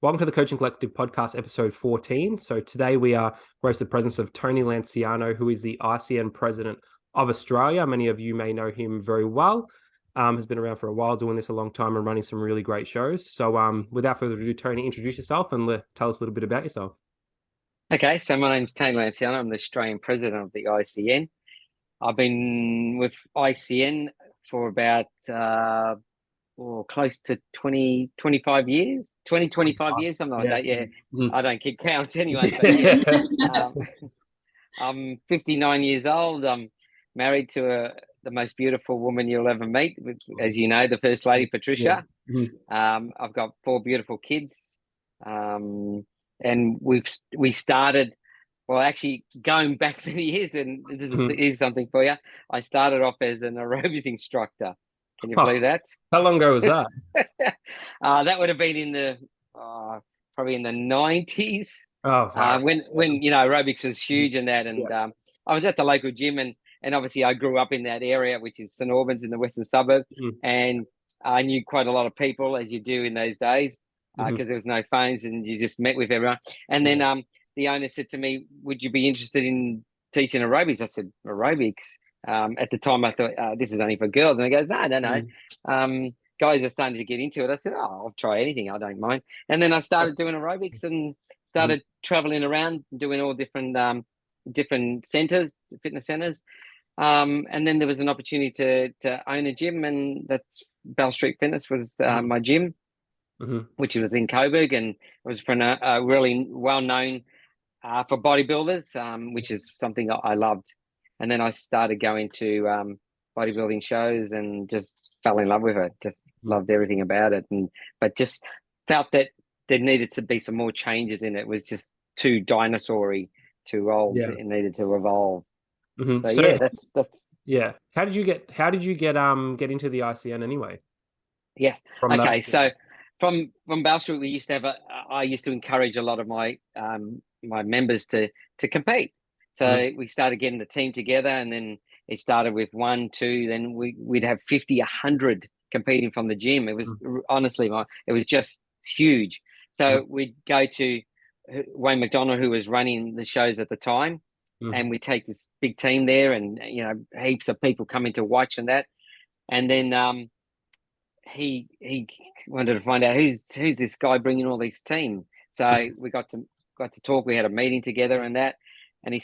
Welcome to the Coaching Collective podcast, episode 14. So today we are graced the presence of Tony Lanciano, who is the ICN president of Australia. Many of you may know him very well. Has been around for a while, doing this a long time and running some really great shows. So without further ado, Tony, introduce yourself and tell us a little bit about yourself. Okay, so my name's Tony Lanciano. I'm the Australian president of the ICN. I've been with ICN for about close to 25 years, 25 years, something like that. Yeah, I don't keep counts anyway, but yeah. I'm 59 years old. I'm married to the most beautiful woman you'll ever meet, as you know, the First Lady, Patricia. I've got 4 beautiful kids. And we started, well, actually going back many years, and this is something for you. I started off as an aerobics instructor. Can you believe that? How long ago was that? That would have been in the probably in the 90s. Oh, when aerobics was huge and that, and I was at the local gym, and obviously I grew up in that area, which is St Albans in the western suburb, and I knew quite a lot of people, as you do in those days, because there was no phones and you just met with everyone. And then the owner said to me, "Would you be interested in teaching aerobics?" I said, "Aerobics." At the time, I thought this is only for girls, and he goes, "No. Guys are starting to get into it." I said, "Oh, I'll try anything. I don't mind." And then I started doing aerobics and started traveling around, doing all different centers, fitness centers. And then there was an opportunity to own a gym, and that's Bell Street Fitness was my gym, which was in Coburg, and it was for a really well known for bodybuilders, which is something I loved. And then I started going to bodybuilding shows and just fell in love with it. Just loved everything about it, but just felt that there needed to be some more changes in it. It was just too dinosaur-y, too old. Yeah. It needed to evolve. So yeah, that's yeah. How did you get into the ICN anyway? Yes. Okay. So from Bell Street, I used to encourage a lot of my my members to compete. So we started getting the team together, and then it started with 1, 2, then we'd have 50, 100 competing from the gym. It was honestly, it was just huge. So we'd go to Wayne McDonald, who was running the shows at the time, and we take this big team there, and heaps of people coming to watch and that. And then he wanted to find out who's this guy bringing all this team. So we got to talk. We had a meeting together and that, and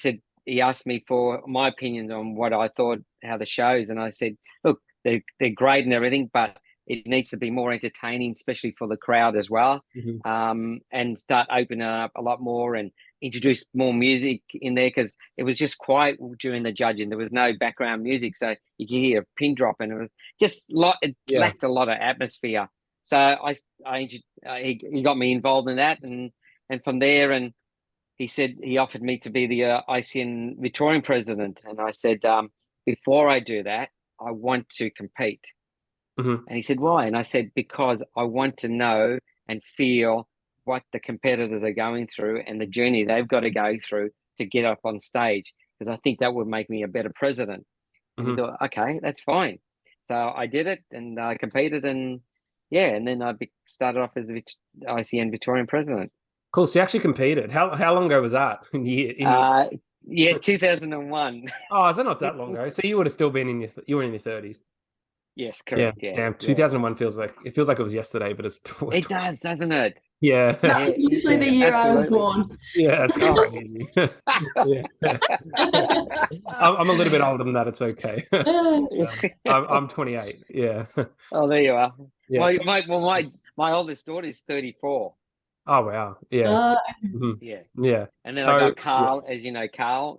he asked me for my opinions on what I thought, how the shows, and I said, look, they're great and everything, but it needs to be more entertaining, especially for the crowd as well, and start opening up a lot more and introduce more music in there, because it was just quiet during the judging. There was no background music, so you could hear a pin drop, and it was just lacked a lot of atmosphere. So he got me involved in that, and from there, and he said he offered me to be the ICN Victorian president, and I said, before I do that, I want to compete. And he said, why? And I said, because I want to know and feel what the competitors are going through and the journey they've got to go through to get up on stage, because I think that would make me a better president. And he thought, okay, that's fine. So I did it, and I competed, and then I started off as the ICN Victorian president. Cool. So you actually competed. How long ago was that? 2001. Oh, is that not that long ago? So you would have still been in your 30s. Yes, correct. Yeah. Damn. 2001 feels like it was yesterday, but it does, doesn't it? Yeah. That's usually the year absolutely. I was born. Yeah, it's crazy. I'm a little bit older than that. It's okay. I'm 28. Yeah. Oh, there you are. Yeah, my oldest daughter is 34. Oh wow! Yeah, yeah. And then I got Carl, as you know, Carl,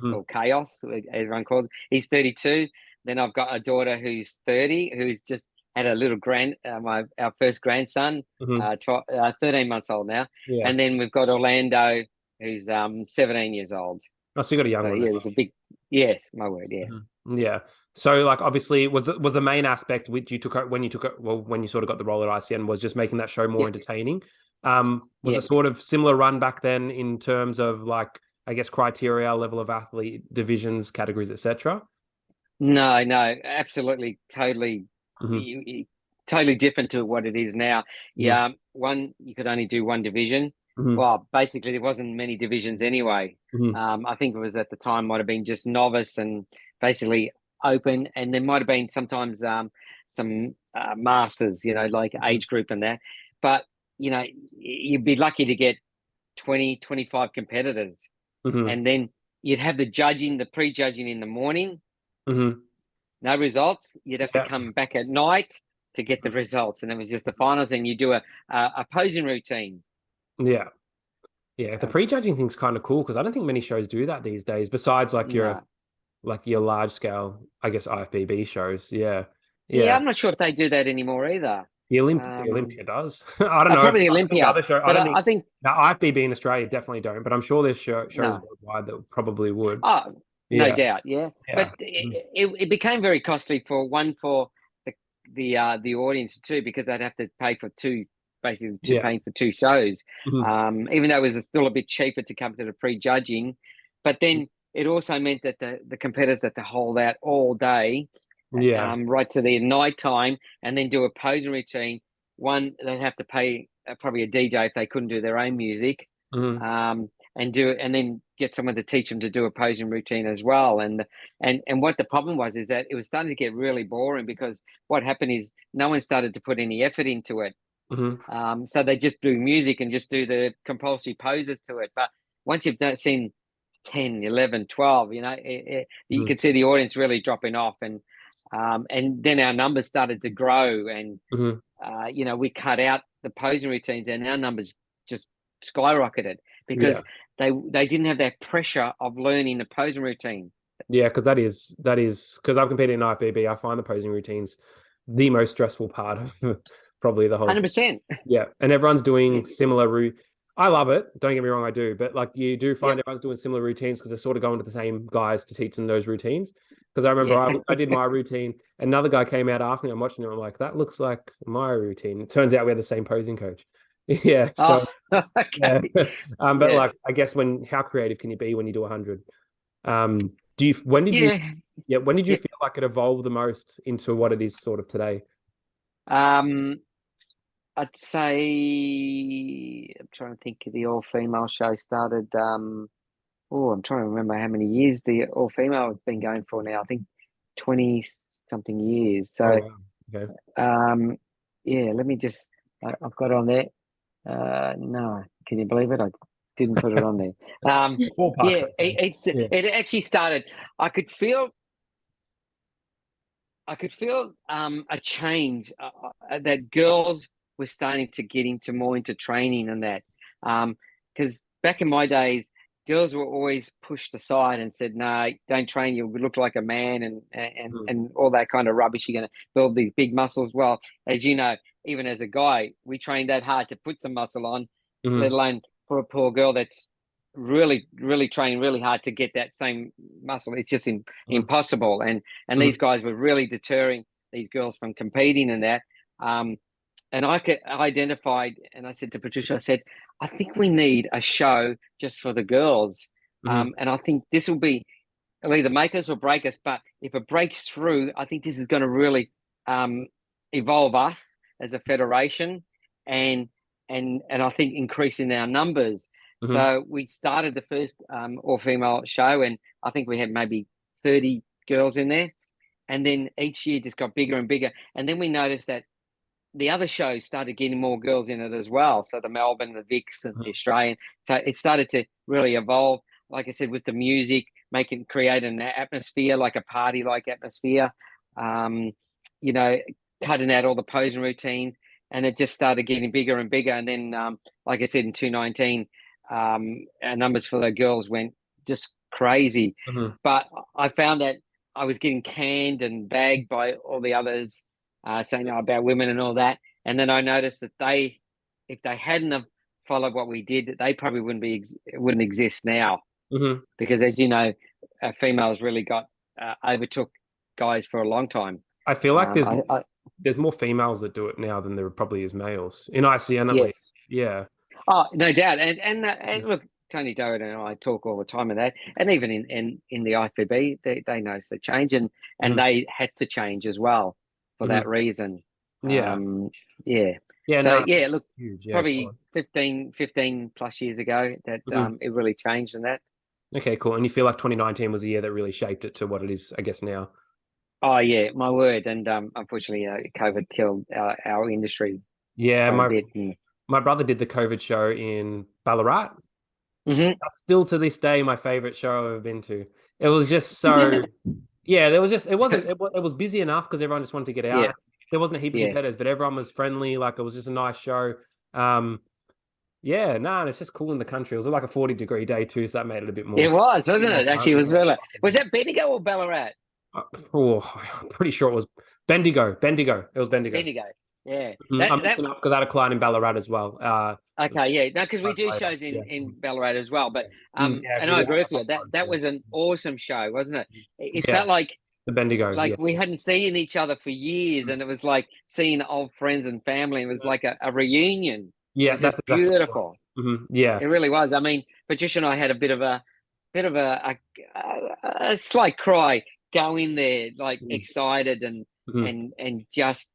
or Chaos, as everyone calls it. He's 32. Then I've got a daughter who's 30, who's just had a little our first grandson, 13 months old now. Yeah. And then we've got Orlando, who's 17 years old. Oh, so you got a young one. Yeah, it's a big. Yes, my word. Yeah. Yeah. So, like, obviously, was the main aspect which you took when you sort of got the role at ICN was just making that show more entertaining. Was it sort of similar run back then in terms of, like, I guess, criteria, level of athlete, divisions, categories, etc.? No, absolutely, totally totally different to what it is now. Yeah, you could only do one division. Well, basically there wasn't many divisions anyway. I think it was at the time might have been just novice and basically open, and there might have been sometimes some masters, like age group and that. But you'd be lucky to get 20, 25 competitors, and then you'd have the pre-judging in the morning. No results. You'd have to come back at night to get the results, and it was just the finals. And you do a posing routine. Yeah. The prejudging thing's kind of cool because I don't think many shows do that these days. Besides, your large scale, I guess IFBB shows. Yeah, I'm not sure if they do that anymore either. The Olympia does. I don't know. Probably the Olympia. Other show, but I think now IFBB in Australia definitely don't, but I'm sure there's shows worldwide that probably would. Oh, no doubt. Yeah. But it became very costly for the audience too, because they'd have to pay for paying for two shows. Even though it was still a bit cheaper to come to the pre-judging, but then it also meant that the competitors had to hold out all day. Right to the night time, and then do a posing routine. One, they'd have to pay probably a DJ if they couldn't do their own music, and then get someone to teach them to do a posing routine as well. And what the problem was is that it was starting to get really boring, because what happened is no one started to put any effort into it. So they just do music and just do the compulsory poses to it. But once you've seen 10, 11, 12, you could see the audience really dropping off, and then our numbers started to grow, and we cut out the posing routines, and our numbers just skyrocketed because they didn't have that pressure of learning the posing routine. Because that is because I've competed in IFBB. I find the posing routines the most stressful part of probably the whole 100%. And everyone's doing similar I love it, don't get me wrong, I do, but you do find everyone's doing similar routines because they're sort of going to the same guys to teach them those routines. Because I remember I did my routine, another guy came out after me, I'm watching him, I'm like, that looks like my routine. It turns out we had the same posing coach. So but I guess how creative can you be when you do 100? When did you feel like it evolved the most into what it is sort of today? I'd say, I'm trying to think, the all-female show started, I'm trying to remember how many years the all-female has been going for now. I think 20-something years. So, let me just, I've got it on there. No, can you believe it? I didn't put it on there. It actually started, I could feel a change, that girls were starting to get more into training and that. Because back in my days, girls were always pushed aside and said, no, don't train, you'll look like a man and all that kind of rubbish. You're going to build these big muscles. Well, as you know, even as a guy, we trained that hard to put some muscle on, let alone for a poor girl that's really, really training really hard to get that same muscle. It's just impossible. And these guys were really deterring these girls from competing in that. And I identified, and I said to Patricia, I said, I think we need a show just for the girls. And I think this will either make us or break us. But if it breaks through, I think this is going to really evolve us as a federation, and I think increasing our numbers. So we started the first all-female show, and I think we had maybe 30 girls in there. And then each year just got bigger and bigger. And then we noticed that the other shows started getting more girls in it as well. So the Melbourne, the Vicks, and the Australian. So it started to really evolve, like I said, with the music, create an atmosphere, like a party-like atmosphere, cutting out all the posing routines. And it just started getting bigger and bigger. And then, like I said, in 2019, our numbers for the girls went just crazy. But I found that I was getting canned and bagged by all the others, saying about women and all that. And then I noticed that if they hadn't have followed what we did, they probably wouldn't exist now. Because as you know, females really overtook guys for a long time. I feel like there's more females that do it now than there probably is males in ICN at least. Yeah. Oh, no doubt. And look, Tony Doherty and I talk all the time of that, and even in the IFBB, they noticed the change, and they had to change as well for that reason. Yeah. Yeah. Yeah. So No, yeah, look, huge. Yeah. probably 15 plus years ago that it really changed in that. Okay, cool. And you feel like 2019 was the year that really shaped it to what it is, I guess, now? Oh yeah, my word. And unfortunately, COVID killed our industry Yeah, quite a bit. And... my brother did the COVID show in Ballarat. That's still to this day my favorite show I've ever been to. It was just so, yeah, there was just, it was busy enough because everyone just wanted to get out. Yeah. There wasn't a heap of Yes. competitors, but everyone was friendly. Like, it was just a nice show. Yeah, no, and it's just cool in the country. It was like a 40-degree day too, so that made it a bit more. It was, wasn't it? Actually, it was really. Was that Bendigo or Ballarat? I'm pretty sure it was Bendigo. It was Bendigo. Bendigo. Yeah. I'm mixing up because I had a client in Ballarat as well. Okay, yeah. No, because we do shows in Ballarat as well. But and I agree with you. That was an awesome show, wasn't it? It felt like the Bendigo. Like we hadn't seen each other for years, and it was like seeing old friends and family. It was like a reunion. Yeah, that's exactly beautiful. Yeah, it really was. I mean, Patricia and I had a bit of a slight cry going there, like excited and just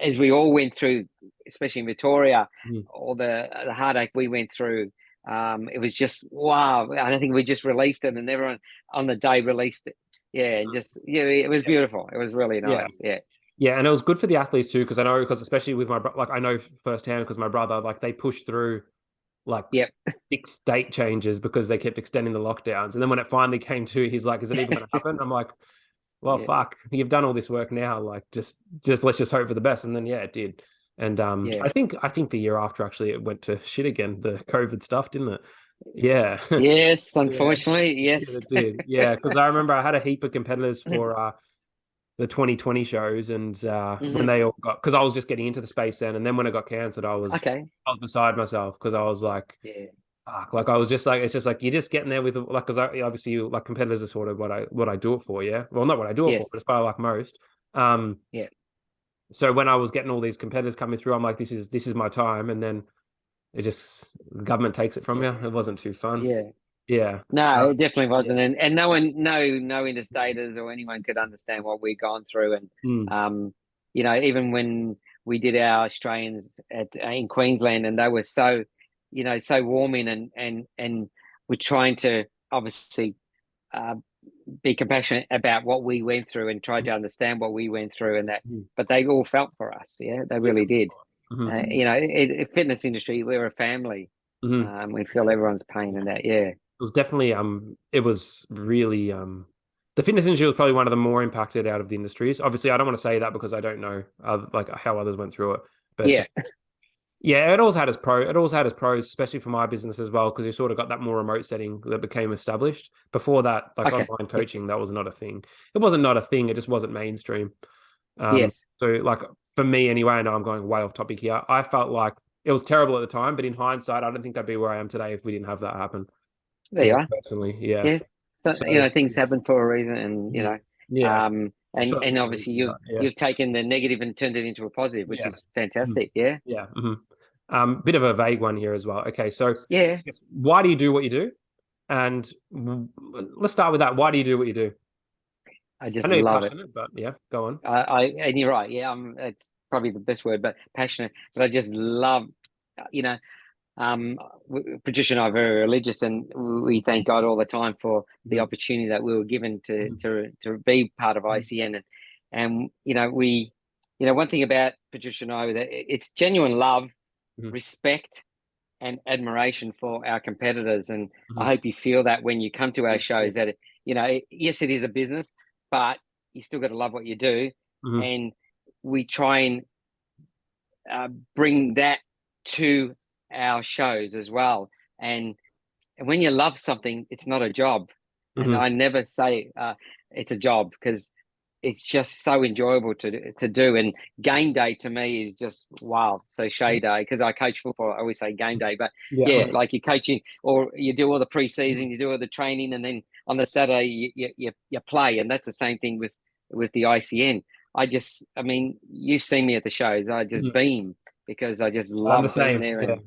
as we all went through, especially in Victoria, all the heartache we went through. It was just wow. I think we just released it, and everyone on the day released it. Yeah, and just it was beautiful. It was really nice. Yeah, and it was good for the athletes too, because especially with my I know firsthand because my brother, like, they pushed through like 6 date changes because they kept extending the lockdowns, and then when it finally came to, he's like, "Is it even going to happen?" I'm like, "Well, fuck, you've done all this work now. Like, just let's just hope for the best." And then it did. And I think the year after actually it went to shit again, the COVID stuff, didn't it? Yeah. Yes, unfortunately, yes. It did. Yeah, because I remember I had a heap of competitors for the 2020 shows, and when they all got, because I was just getting into the space then, and then when it got cancelled, I was beside myself because I was like, like I was just like, it's just like you're just getting there with like, because obviously like competitors are sort of what I do it for, well, not what I do it for, but it's probably like most. So when I was getting all these competitors coming through, I'm like, this is my time, and then it just, the government takes it from you. It wasn't too fun. Yeah. No, it definitely wasn't. And no one, no interstaters or anyone could understand what we'd gone through. And, even when we did our Australians in Queensland, and they were so, so warming and we're trying to obviously be compassionate about what we went through and try to understand what we went through, and that, but they all felt for us. Yeah, they really did. Fitness industry, we're a family. We feel everyone's pain in that. Yeah. It was definitely it was really the fitness industry was probably one of the more impacted out of the industries. Obviously, I don't want to say that because I don't know like how others went through it, but it always had its pros, especially for my business as well, because you sort of got that more remote setting that became established. Before that, like online coaching, that was not a thing. It wasn't not a thing, it just wasn't mainstream. So like for me anyway, I know I'm going way off topic here, I felt like it was terrible at the time, but in hindsight, I don't think I'd be where I am today if we didn't have that happen. There you are. Personally, So, things happen for a reason, and and obviously you've taken the negative and turned it into a positive, which is fantastic. Bit of a vague one here as well. Okay, so why do you do what you do? And let's start with that. Why do you do what you do? I know you're love passionate, but go on. And you're right. Yeah, it's probably the best word, but passionate. But I just love, Patricia and I are very religious, and we thank God all the time for the opportunity that we were given to be part of ICN. And we, one thing about Patricia and I, that it's genuine love, respect, and admiration for our competitors. And I hope you feel that when you come to our shows, that yes, it is a business, but you still got to love what you do. And we try and bring that to our shows as well. And when you love something, it's not a job. And I never say it's a job, because it's just so enjoyable to do. And game day to me is just wow. So Shea day, because I coach football, I always say game day, but like you're coaching, or you do all the preseason, you do all the training, and then on the Saturday you play. And that's the same thing with the ICN. I mean, you've seen me at the shows. I just beam because I just love being there.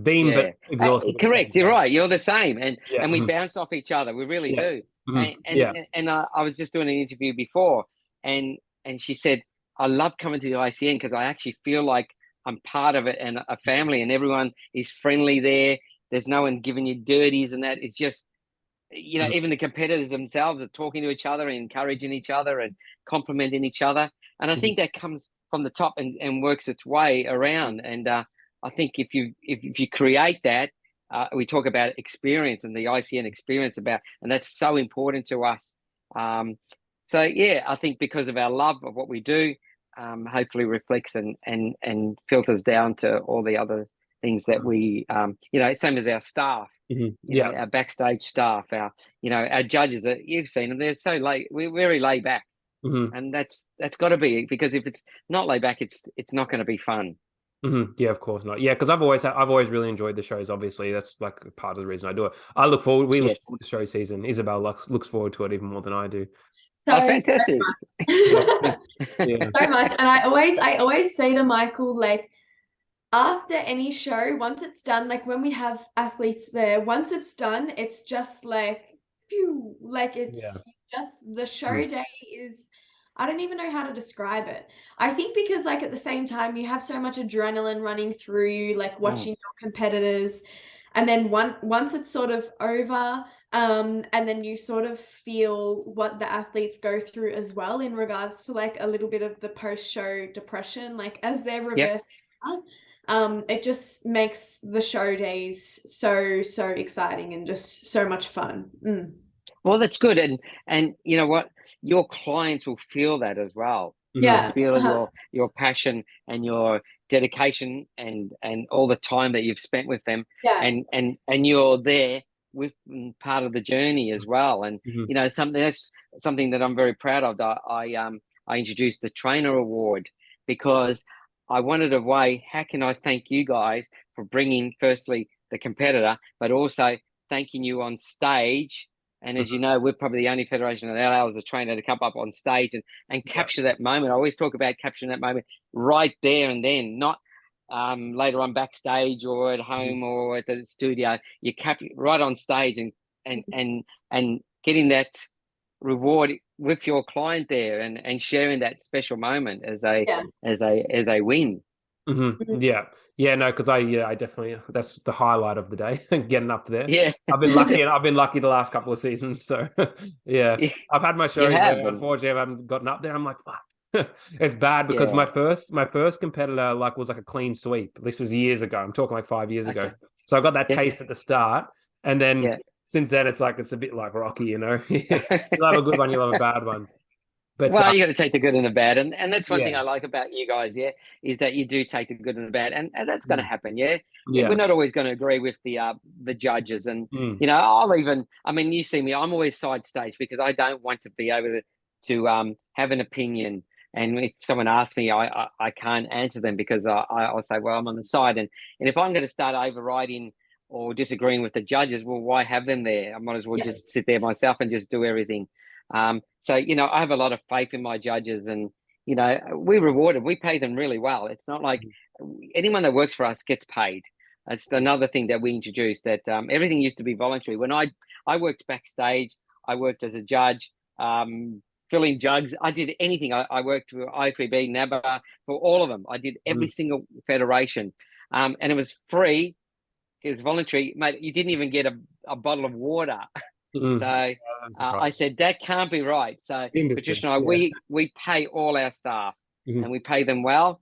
Beam, but exhausted. Correct. You're right. You're the same. And we bounce off each other. We really do. And I was just doing an interview before, and she said, I love coming to the ICN because I actually feel like I'm part of it and a family, and everyone is friendly there. There's no one giving you dirties and that. It's just, even the competitors themselves are talking to each other and encouraging each other and complimenting each other. And I think that comes from the top and works its way around. And I think if you create that, we talk about experience and the ICN experience and that's so important to us. So yeah, I think because of our love of what we do, hopefully reflects and filters down to all the other things that we, same as our staff. Our backstage staff, our judges, you've seen them, they're so late, we're very laid back. And that's got to be, because if it's not laid back, it's not going to be fun. Yeah, of course not. Yeah, because I've always really enjoyed the shows. Obviously, that's like part of the reason I do it. We look forward to show season. Isabel looks forward to it even more than I do. Fantastic. So much. And I always say to Michael, like, after any show, once it's done, like when we have athletes there, once it's done, it's just like, phew, like it's just the show day is, I don't even know how to describe it. I think because like at the same time, you have so much adrenaline running through you, like watching your competitors. And then once it's sort of over, and then you sort of feel what the athletes go through as well in regards to like a little bit of the post-show depression, like as they're reversing. It just makes the show days so exciting and just so much fun. Well, that's good, and you know what, your clients will feel that as well. Yeah, feel your passion and your dedication and all the time that you've spent with them. And you're there with part of the journey as well. And something that I'm very proud of. I introduced the trainer award because I wanted a way, how can I thank you guys for bringing firstly the competitor, but also thanking you on stage. And as you know, we're probably the only federation that allows a trainer to come up on stage and capture that moment. I always talk about capturing that moment right there and then, not later on backstage or at home or at the studio. You capture right on stage and getting that reward with your client there and sharing that special moment as a win. No, because I definitely, that's the highlight of the day, getting up there. I've been lucky the last couple of seasons, so I've had my shows there. Unfortunately, I haven't gotten up there. I'm like, fuck. It's bad because my first competitor was like a clean sweep. This was years ago. I'm talking like 5 years ago. So I got that taste at the start, and then since then it's a bit like Rocky, you'll have a good one, you'll have a bad one. But you got to take the good and the bad, and that's one thing I like about you guys, is that you do take the good and the bad, and that's going to happen, we're not always going to agree with the judges, and you see me, I'm always side stage because I don't want to be able to have an opinion, and if someone asks me, I can't answer them because I'll say, well, I'm on the side, and if I'm going to start overriding or disagreeing with the judges, well, why have them there? I might as well just sit there myself and just do everything. So I have a lot of faith in my judges, and we reward them, we pay them really well. It's not like anyone that works for us gets paid. It's another thing that we introduced, that everything used to be voluntary. When I worked backstage, I worked as a judge, filling jugs, I did anything. I worked for IFBB, NABA, for all of them. I did every single federation, and it was free. It was voluntary, mate. You didn't even get a bottle of water. So I said, that can't be right. So Patricia and I, we pay all our staff, and we pay them well,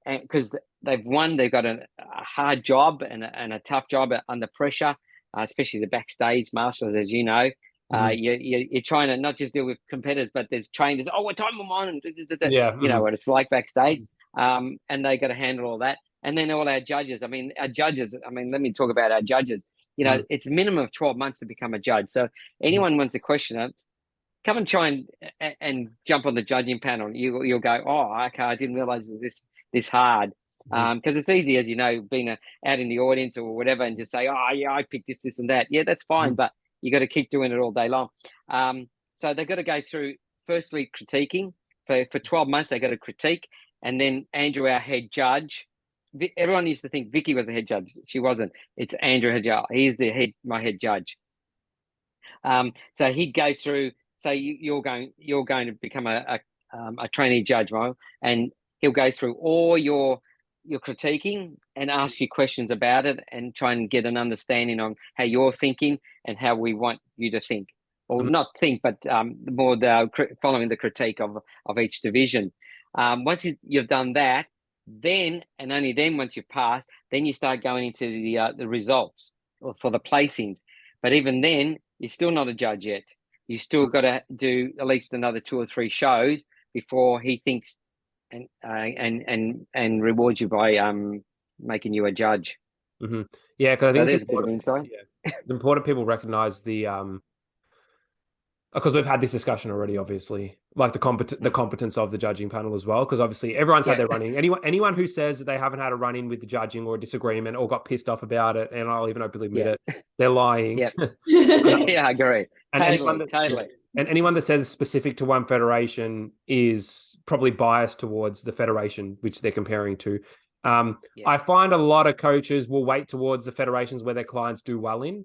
and because they've got a hard job and a tough job under pressure, especially the backstage marshals, as you know. You're trying to not just deal with competitors, but there's trainers. Oh, what time am I on? You know what it's like backstage, and they got to handle all that. And then all our judges. Let me talk about our judges. It's a minimum of 12 months to become a judge. So anyone wants to question it, come and try and jump on the judging panel. You'll go, oh, okay, I didn't realize it was this hard. Because it's easy, as you know, being out in the audience or whatever, and just say, oh yeah, I picked this and that. Yeah, that's fine, but you got to keep doing it all day long. So they've got to go through, firstly, critiquing. For 12 months, they got to critique, and then Andrew, our head judge. Everyone used to think Vicky was the head judge. She wasn't. It's Andrew head judge. He's my head judge. So he'd go through. So you're going to become a a trainee judge, Michael, and he'll go through all your critiquing and ask you questions about it and try and get an understanding on how you're thinking and how we want you to think, or not think, but more following the critique of each division. Once you've done that, then and only then, once you've passed, then you start going into the results or for the placings. But even then, you're still not a judge yet. You still got to do at least another 2 or 3 shows before he thinks and rewards you by making you a judge. Mm-hmm. Yeah, because I think it's important. It's important people recognize the because we've had this discussion already, obviously, like the competence of the judging panel as well. Because obviously everyone's had their run-in. Anyone who says that they haven't had a run-in with the judging or a disagreement or got pissed off about it, and I'll even openly admit it, they're lying. Yeah, I agree. Totally. And anyone that says specific to one federation is probably biased towards the federation which they're comparing to. I find a lot of coaches will wait towards the federations where their clients do well in.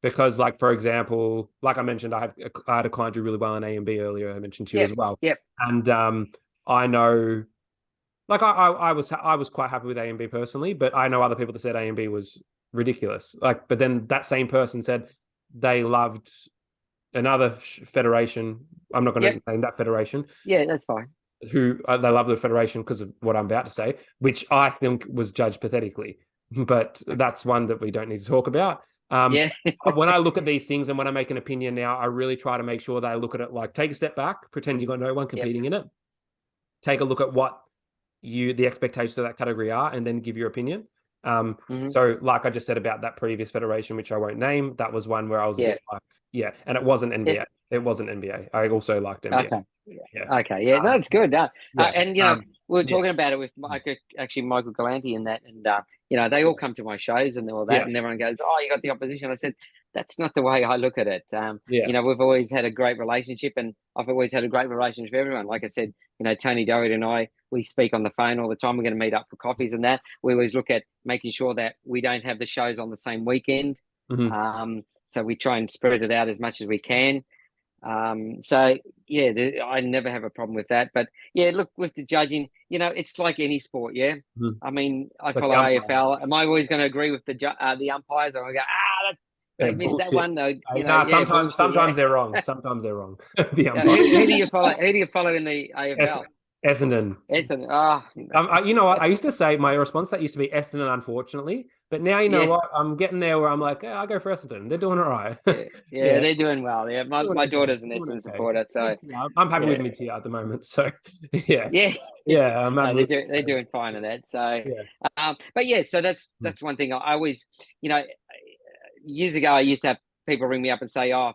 Because, like, for example, like I mentioned, I had a client do really well in A and B earlier. I mentioned to you as well. Yep. And I know, like, I was quite happy with A and B personally, but I know other people that said A and B was ridiculous. Like, but then that same person said they loved another federation. I'm not going to name that federation. Yeah, that's fine. Who they love the federation because of what I'm about to say, which I think was judged pathetically. But that's one that we don't need to talk about. When I look at these things and when I make an opinion now, I really try to make sure that I look at it like, take a step back, pretend you got no one competing in it, take a look at what the expectations of that category are, and then give your opinion. So like I just said about that previous federation, which I won't name, that was one where I was a bit like, and it wasn't NBA. It wasn't NBA. I also liked NBA. Okay. Okay. That's good. And we were talking about it with Michael Galanti and that, and they all come to my shows and all that, and everyone goes, "Oh, you got the opposition." I said, "That's not the way I look at it." We've always had a great relationship, and I've always had a great relationship with everyone. Like I said, Tony Doherty and I, we speak on the phone all the time. We're going to meet up for coffees and that. We always look at making sure that we don't have the shows on the same weekend. So we try and spread it out as much as we can. I never have a problem with that. But look, with the judging, it's like any sport. I mean, I follow AFL. Am I always going to agree with the umpires? Or I go, they missed that one though. Sometimes they're wrong. Sometimes they're wrong. The who do you follow? Who do you follow in the AFL? Essendon. You know what? I used to say my response to that used to be Essendon, unfortunately. But now you know what? I'm getting there where I'm like, I'll go for Essendon. They're doing all right. They're doing well. Yeah, my daughter's an Essendon supporter, so I'm happy with mid-tier at the moment. So they're doing fine at that. So so that's one thing. I always, years ago, I used to have people ring me up and say, "Oh,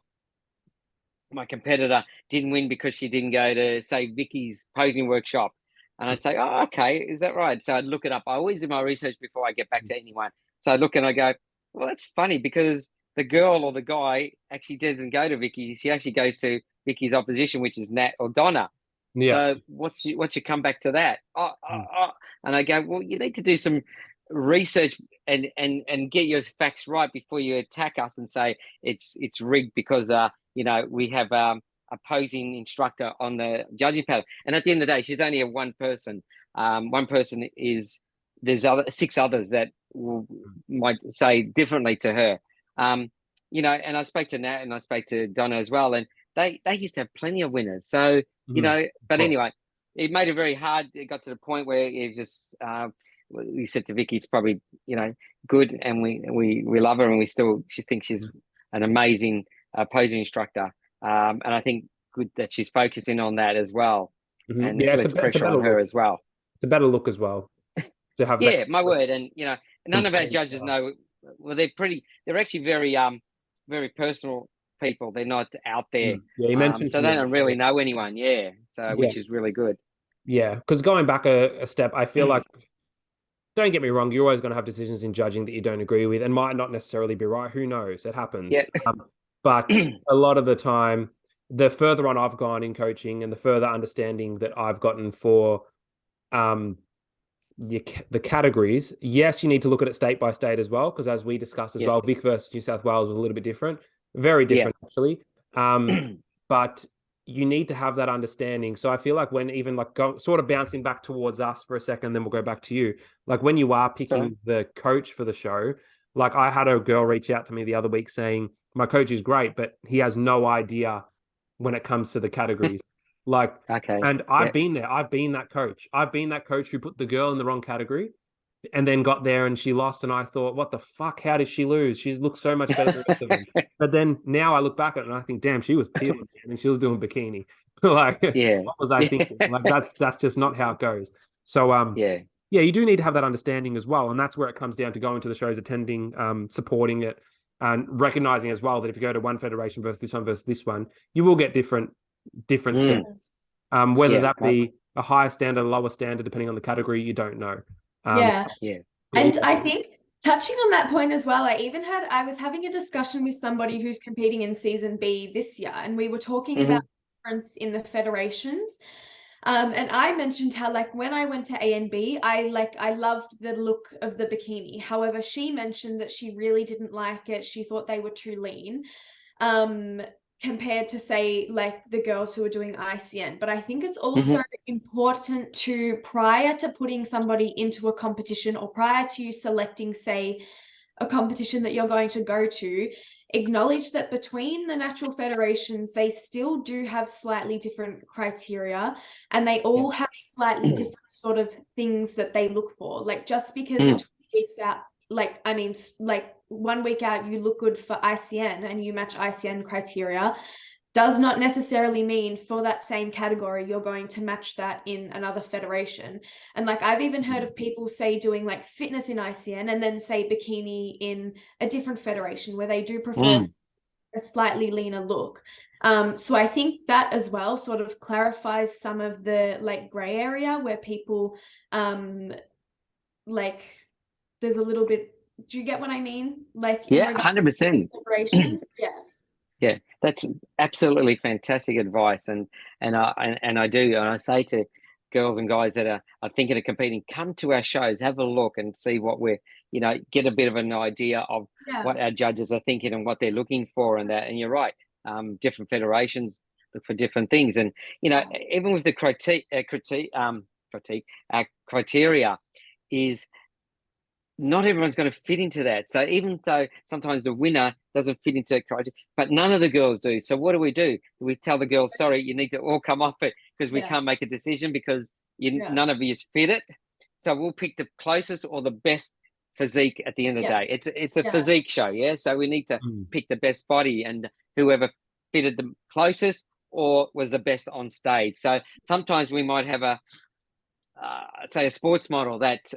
my competitor didn't win because she didn't go to, say, Vicky's posing workshop." And I'd say, "Oh, okay, is that right?" So I'd look it up. I always do my research before I get back to anyone. So I look and I go, "Well, that's funny because the girl or the guy actually doesn't go to Vicky. She actually goes to Vicky's opposition, which is Nat or Donna." So what's your comeback to that? And I go, "Well, you need to do some research and get your facts right before you attack us and say it's rigged because we have a posing instructor on the judging panel." And at the end of the day, she's only one person. One person there's 6 others that might say differently to her. And I spoke to Nat and I spoke to Donna as well, and they used to have plenty of winners. So but anyway, it made it very hard. It got to the point where it just we said to Vicky, it's probably good, and we love her, and she thinks she's an amazing posing instructor. And I think good that she's focusing on that as well. And it's pressure on her as well. It's a better look as well to have. My word. And none of our judges know. Well, they're actually very very personal people. They're not out there. You mentioned so they don't really know anyone. Which is really good. Because going back a step, I feel like, don't get me wrong, you're always going to have decisions in judging that you don't agree with and might not necessarily be right. Who knows? It happens. But a lot of the time, the further on I've gone in coaching and the further understanding that I've gotten for the categories, yes, you need to look at it state by state as well, because as we discussed as well, Vic versus New South Wales was a little bit different. Very different, actually. But you need to have that understanding. So I feel like when even like sort of bouncing back towards us for a second, then we'll go back to you. Like when you are picking the coach for the show, like I had a girl reach out to me the other week saying, my coach is great, but he has no idea when it comes to the categories. Like, and I've been there. I've been that coach. I've been that coach who put the girl in the wrong category and then got there and she lost. And I thought, what the fuck? How did she lose? She looks so much better than the rest of them. But then now I look back at it and I think, damn, she was peeling and she was doing bikini. Like, what was I thinking? Like, that's just not how it goes. So, yeah, you do need to have that understanding as well. And that's where it comes down to going to the shows, attending, supporting it, and recognizing as well that if you go to one federation versus this one, you will get different standards. Whether that be a higher standard, a lower standard, depending on the category, you don't know. And I think touching on that point as well, I was having a discussion with somebody who's competing in season B this year, and we were talking about the difference in the federations. And I mentioned how, like, when I went to A and B, I loved the look of the bikini. However, she mentioned that she really didn't like it. She thought they were too lean. Compared to, say, like the girls who are doing ICN. But I think it's also important to, prior to putting somebody into a competition or prior to you selecting, say, a competition that you're going to go to, acknowledge that between the natural federations, they still do have slightly different criteria and they all have slightly different sort of things that they look for. Like, just because it tweaks out, like, I mean, like 1 week out, you look good for ICN and you match ICN criteria, does not necessarily mean for that same category, you're going to match that in another federation. And like, I've even heard of people say doing like fitness in ICN and then say bikini in a different federation where they do prefer a slightly leaner look. So I think that as well sort of clarifies some of the like gray area where people, like, there's a little bit, do you get what I mean? Like, 100%. Operations. Yeah, that's absolutely fantastic advice, and I do, and I say to girls and guys that are thinking of competing, come to our shows, have a look, and see what we're, get a bit of an idea of what our judges are thinking and what they're looking for, and that. And you're right, different federations look for different things, and even with the criteria is. Not everyone's going to fit into that. So even though sometimes the winner doesn't fit into criteria, but none of the girls do. So what do? We tell the girls, sorry, you need to all come off it because we can't make a decision because none of you fit it. So we'll pick the closest or the best physique at the end of the day. It's a physique show, so we need to pick the best body, and whoever fitted the closest or was the best on stage. So sometimes we might have a sports model that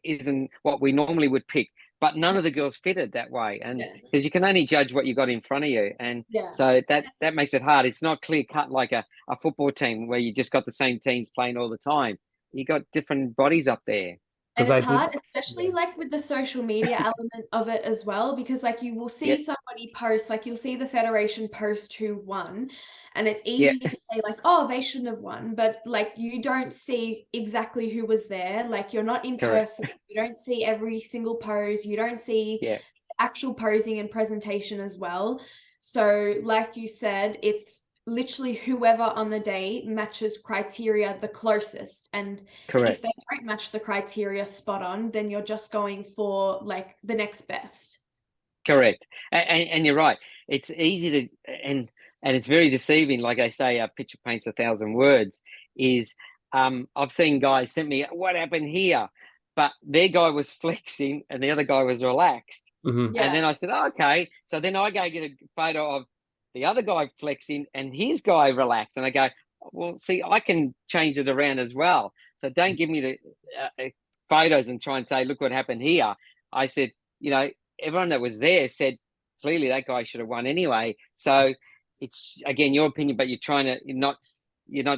isn't what we normally would pick, but none of the girls fitted that way, and because you can only judge what you got in front of you, and so that makes it hard. It's not clear cut like a football team where you just got the same teams playing all the time. You got different bodies up there. And it's hard, especially like with the social media element of it as well, because like you will see somebody post, like you'll see the federation post who won, and it's easy to say like, oh, they shouldn't have won, but like you don't see exactly who was there. Like, you're not in person, you don't see every single pose, you don't see actual posing and presentation as well. So like you said, it's literally whoever on the day matches criteria the closest, and if they don't match the criteria spot on, then you're just going for like the next best. Correct. And you're right, it's easy to and it's very deceiving. Like I say, a picture paints 1,000 words. Is I've seen guys send me, what happened here, but their guy was flexing and the other guy was relaxed. And then I said, okay, so then I go get a photo of the other guy flexing and his guy relaxed, and I go, well, see, I can change it around as well. So don't give me the photos and try and say, look what happened here. I said, everyone that was there said clearly that guy should have won anyway. So it's, again, your opinion, but you're not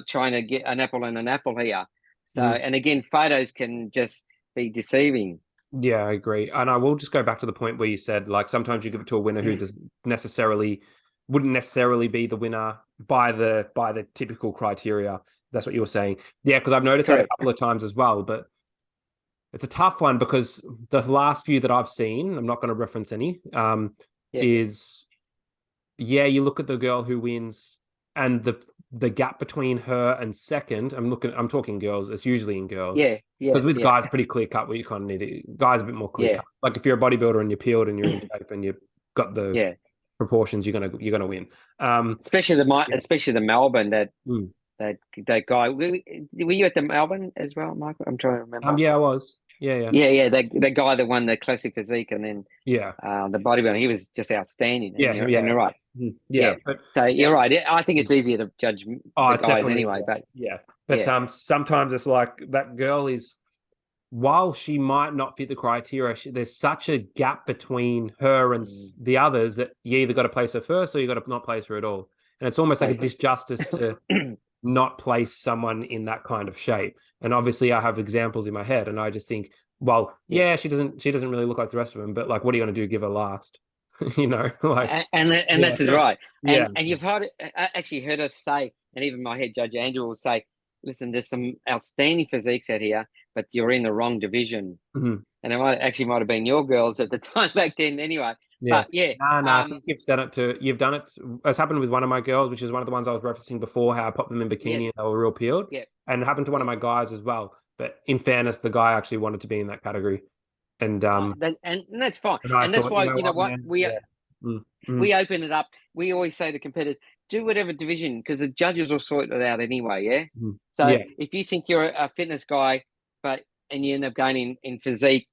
trying to get an apple and an apple here. So and again, photos can just be deceiving. Yeah, I agree. And I will just go back to the point where you said, like, sometimes you give it to a winner who wouldn't necessarily be the winner by the typical criteria. That's what you were saying. Yeah, because I've noticed that a couple of times as well, but it's a tough one because the last few that I've seen, I'm not going to reference any, is, you look at the girl who wins and the gap between her and second, I'm talking girls, it's usually in girls. Yeah. Because with guys, pretty clear cut what you kind of need to, guys a bit more clear cut. Like if you're a bodybuilder and you're peeled and you're in shape and you've got the proportions, you're gonna win. Especially the Melbourne, that guy. Were you at the Melbourne as well, Michael? I'm trying to remember. Yeah, I was. Yeah. That guy that won the classic physique and then the bodybuilder, he was just outstanding. And you're right. Yeah. But, so you're right. I think it's easier to judge the guys anyway. Easier. But sometimes it's like that girl is, while she might not fit the criteria, there's such a gap between her and the others that you either got to place her first or you got to not place her at all. And it's almost like a disjustice to not place someone in that kind of shape. And obviously I have examples in my head and I just think, well, she doesn't really look like the rest of them, but like, what are you going to do? Give her last, like, and that's right. And you've heard actually heard us say, and even my head judge Andrew will say, listen, there's some outstanding physiques out here, but you're in the wrong division. And it might have been your girls at the time back then anyway. But I think you've done it. It's happened with one of my girls, which is one of the ones I was referencing before, how I popped them in bikini and they were real peeled. And it happened to one of my guys as well. But in fairness, the guy actually wanted to be in that category. And that's fine. And that's why, we open it up. We always say to competitors, do whatever division, because the judges will sort it out anyway, So if you think you're a fitness guy, and you end up going in physique,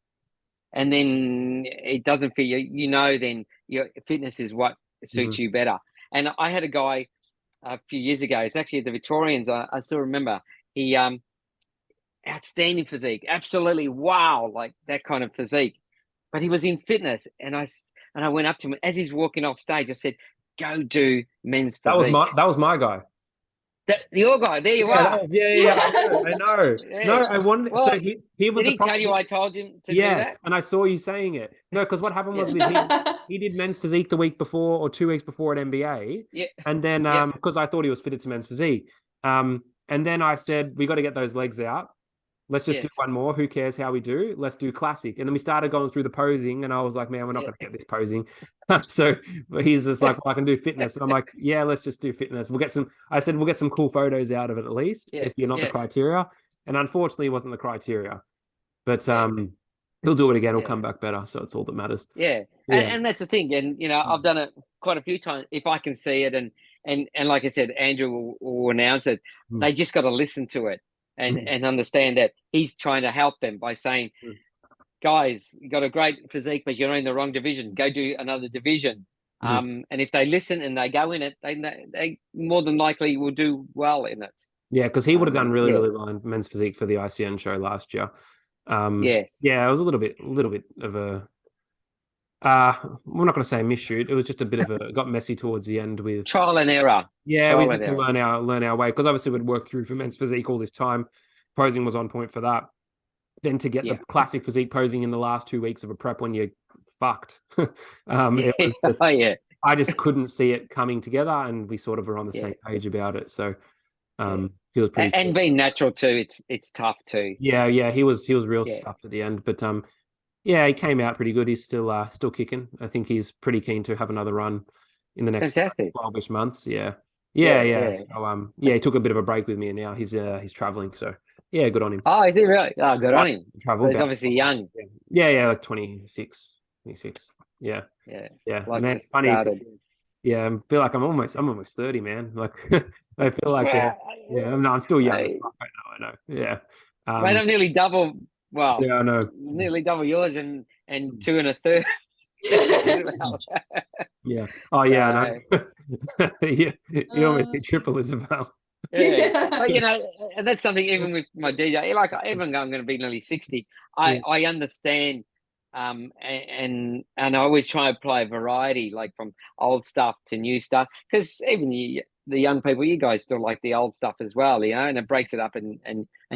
and then it doesn't fit you, then your fitness is what suits you better. And I had a guy a few years ago, it's actually at the Victorians, I still remember, he outstanding physique, absolutely wow, like that kind of physique. But he was in fitness, and I went up to him as he's walking off stage. I said, "Go do men's physique." That was my guy. Your guy, there you are. I know. No, I wanted. Well, so he was. Did he tell you I told him to do that? And I saw you saying it. No, because what happened was with him, he did men's physique the week before or 2 weeks before at MBA. And then because I thought he was fitted to men's physique, and then I said we got to get those legs out. Let's just do one more. Who cares how we do? Let's do classic. And then we started going through the posing, and I was like, man, we're not going to get this posing. So he's just like, well, I can do fitness. And I'm like, yeah, let's just do fitness. We'll get some cool photos out of it at least, if you're not the criteria. And unfortunately, it wasn't the criteria. But he'll do it again. He'll come back better. So it's all that matters. And that's the thing. And, I've done it quite a few times. If I can see it, and like I said, Andrew will announce it. They just got to listen to it. And understand that he's trying to help them by saying, guys, you got a great physique, but you're in the wrong division. Go do another division. And if they listen and they go in it, they more than likely will do well in it. Yeah, because he would have done really well in men's physique for the ICN show last year. Yeah, it was a little bit of a. We're not going to say a misshoot. It was just a bit of it got messy towards the end with trial and error. Yeah, we had to learn our way, because obviously we'd worked through for men's physique all this time. Posing was on point for that. Then to get the classic physique posing in the last 2 weeks of a prep when you're fucked. It was just, I just couldn't see it coming together, and we sort of were on the same page about it. So he was pretty and being natural too. It's tough too. Yeah, he was real stuffed at the end, but he came out pretty good. He's still kicking. I think he's pretty keen to have another run in the next 12-ish months. Yeah. So he took a bit of a break with me, and now he's traveling. So yeah, good on him. Oh, is he really? Oh, good on him. So he's obviously young. Yeah, like 26. Yeah. Like man, it's funny. Yeah, I feel like I'm almost 30, man. Like I feel like I'm still young. I know. Yeah. Mate, I'm nearly double. Well, I know. Nearly double yours and 2 1/3. Yeah. Oh yeah. I know. You almost hit triple, Isabel. But and that's something. Even with my DJ, like even I'm going to be nearly 60. I understand. And I always try and play a variety, like from old stuff to new stuff, because even the young people, you guys still like the old stuff as well, and it breaks it up and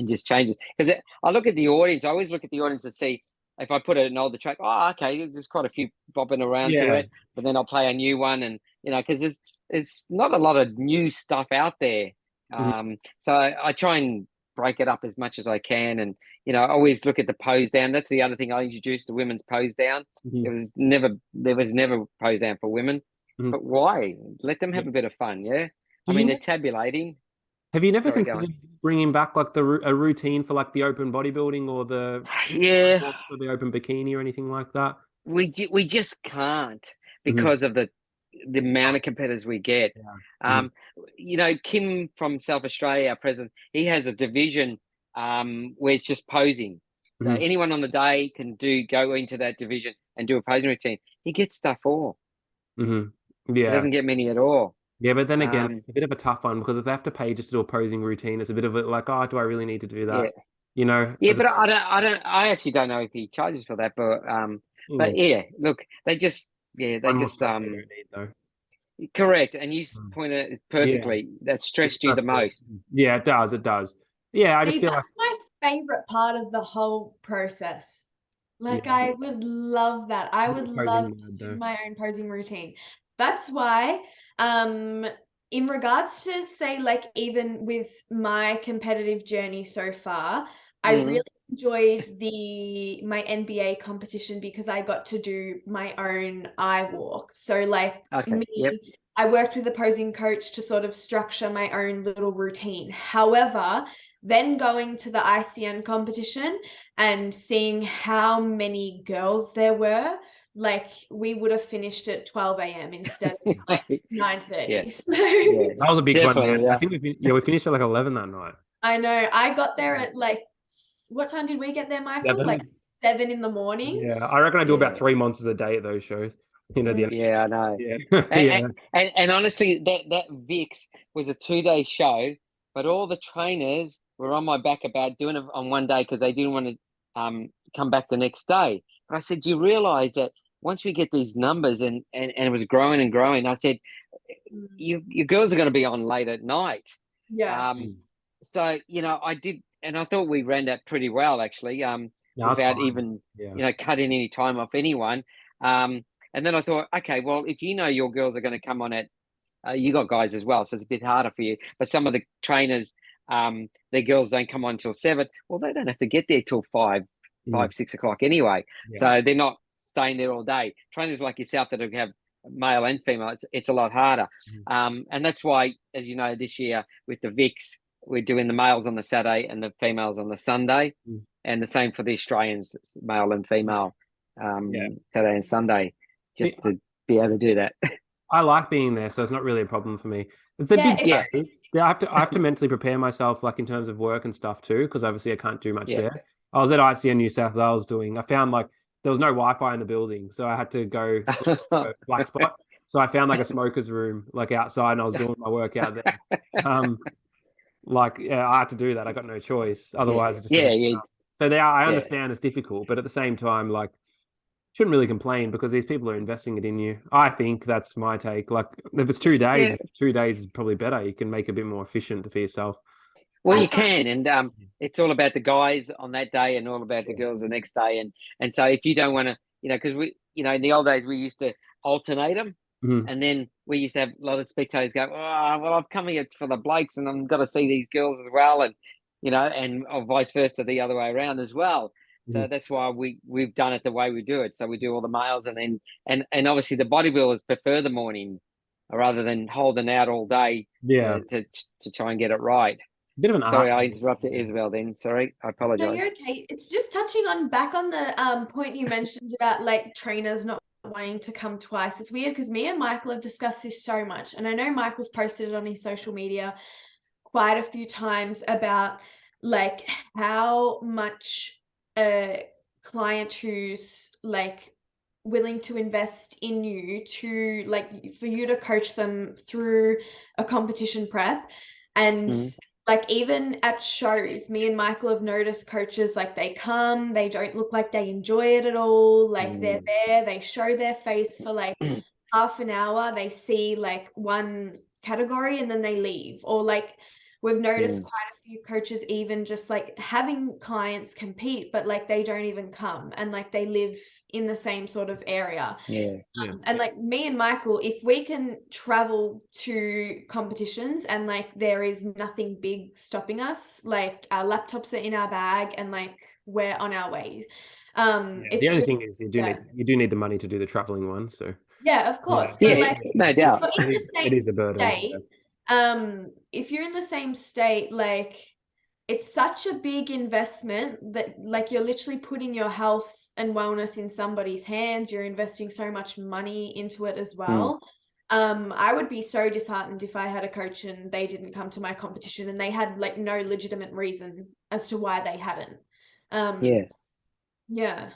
just changes. Because I look at the audience, I always look at the audience and see if I put an older track, okay, there's quite a few bopping around to it, but then I'll play a new one, and because there's not a lot of new stuff out there. So I try and break it up as much as I can, and I always look at the pose down. That's the other thing I introduced, the women's pose down. There was never pose down for women. But why? Let them have a bit of fun, I mean, they're tabulating. Have you never considered bringing back like a routine for like the open bodybuilding or the or the open bikini or anything like that? We just can't because of the amount of competitors we get. You know, Kim from South Australia, our president, he has a division where it's just posing. So anyone on the day can go into that division and do a posing routine. He gets stuff all. Yeah, he doesn't get many at all. Yeah, but then again, it's a bit of a tough one because if they have to pay just to do a posing routine, it's a bit of a like, oh, do I really need to do that? You know? Yeah, but I actually don't know if he charges for that, but yeah, look, they just correct, and you pointed it perfectly. That stressed you the most. Yeah, it does. It does. Yeah, I just feel that's my favorite part of the whole process. Like, I would love that. I would love to do my own posing routine. That's why, in regards to say, like, even with my competitive journey so far, I really enjoyed my NBA competition because I got to do my own eye walk. So like I worked with a posing coach to sort of structure my own little routine. However, then going to the ICN competition and seeing how many girls there were, like we would have finished at 12 a.m. instead of 9:30. So that was a big one. I think we finished at like 11 that night. I know. I got there at like, what time did we get there, Michael? 7. Like 7 in the morning. Yeah, I reckon I do about 3 months a day at those shows. You know, I know. Yeah. And honestly, that VIX was a 2-day show, but all the trainers were on my back about doing it on one day because they didn't want to come back the next day. But I said, do you realize that once we get these numbers and it was growing and growing, I said, your girls are going to be on late at night. Yeah. So, you know, I did, and I thought we ran that pretty well, actually, without even, you know, cutting any time off anyone. And then I thought, okay, well, if you know your girls are going to come on at, you got guys as well, so it's a bit harder for you. But some of the trainers, their girls don't come on until 7. Well, they don't have to get there till 5, 6 o'clock anyway. So they're not staying there all day. Trainers like yourself that have male and female, it's a lot harder. And that's why, as you know, this year with the VIX, we're doing the males on the Saturday and the females on the Sunday, and the same for the Australians, male and female, Saturday and Sunday, just to be able to do that. I like being there, so it's not really a problem for me. It's the big days. I have to mentally prepare myself, like in terms of work and stuff too, because obviously I can't do much there. I was at ICN New South Wales I found like there was no Wi-Fi in the building, so I had to go black spot. So I found like a smoker's room like outside, and I was doing my work out there. I had to do that. I got no choice. Otherwise, So I understand it's difficult, but at the same time, like, shouldn't really complain because these people are investing it in you. I think that's my take. Like, if it's 2 days, 2 days is probably better. You can make it a bit more efficient for yourself. Well, you can, and it's all about the guys on that day and all about the girls the next day. And so if you don't want to, you know, because we, you know, in the old days we used to alternate them. And then we used to have a lot of spectators go, oh, well, I've come here for the blokes and I've got to see these girls as well. And, you know, and vice versa, the other way around as well. So that's why we've done it the way we do it. So we do all the males and then, and obviously the bodybuilders prefer the morning rather than holding out all day to try and get it right. Bit of an Sorry, I interrupted Isabel then. Sorry, I apologize. No, you're okay. It's just touching back on the point you mentioned about like trainers not wanting to come twice. It's weird because me and Michael have discussed this so much, and I know Michael's posted it on his social media quite a few times about like how much a client who's like willing to invest in you to like for you to coach them through a competition prep. And like even at shows, me and Michael have noticed coaches, like they come, they don't look like they enjoy it at all. Like they're there, they show their face for like half an hour, they see like one category and then they leave. Or like we've noticed quite a few coaches even just like having clients compete, but like they don't even come and like they live in the same sort of area. And like me and Michael, if we can travel to competitions and like there is nothing big stopping us, like our laptops are in our bag and like we're on our way. The only thing is you do need the money to do the traveling one. So of course. But like, no doubt. in the same it is a burden. state, if you're in the same state, like it's such a big investment that like you're literally putting your health and wellness in somebody's hands. You're investing so much money into it as well. I would be so disheartened if I had a coach and they didn't come to my competition and they had like no legitimate reason as to why they hadn't. Yeah.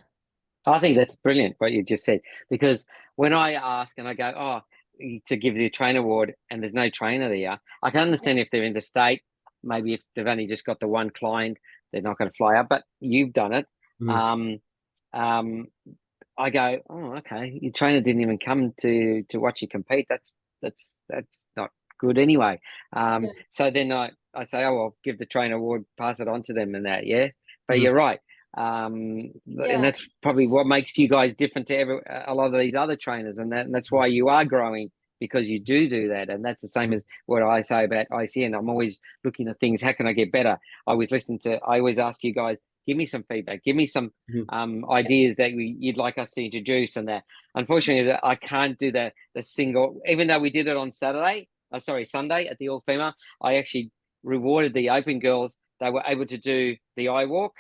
I think that's brilliant what you just said, because when I ask and I go, oh, to give the trainer award and there's no trainer there, I can understand if they're interstate, maybe if they've only just got the one client, they're not going to fly up, but you've done it. I go, oh, okay, your trainer didn't even come to watch you compete. That's not good anyway. So then I say, oh, well, give the trainer award, pass it on to them and that, yeah. But you're right. And that's probably what makes you guys different to a lot of these other trainers, and that's why you are growing, because you do that. And that's the same as what I say about ICN. I'm always looking at things, how can I get better? I always ask you guys, give me some feedback, give me some ideas that you'd like us to introduce. And that, unfortunately, I can't do the single, even though we did it on Sunday at the All Female. I actually rewarded the open girls. They were able to do the eye walk.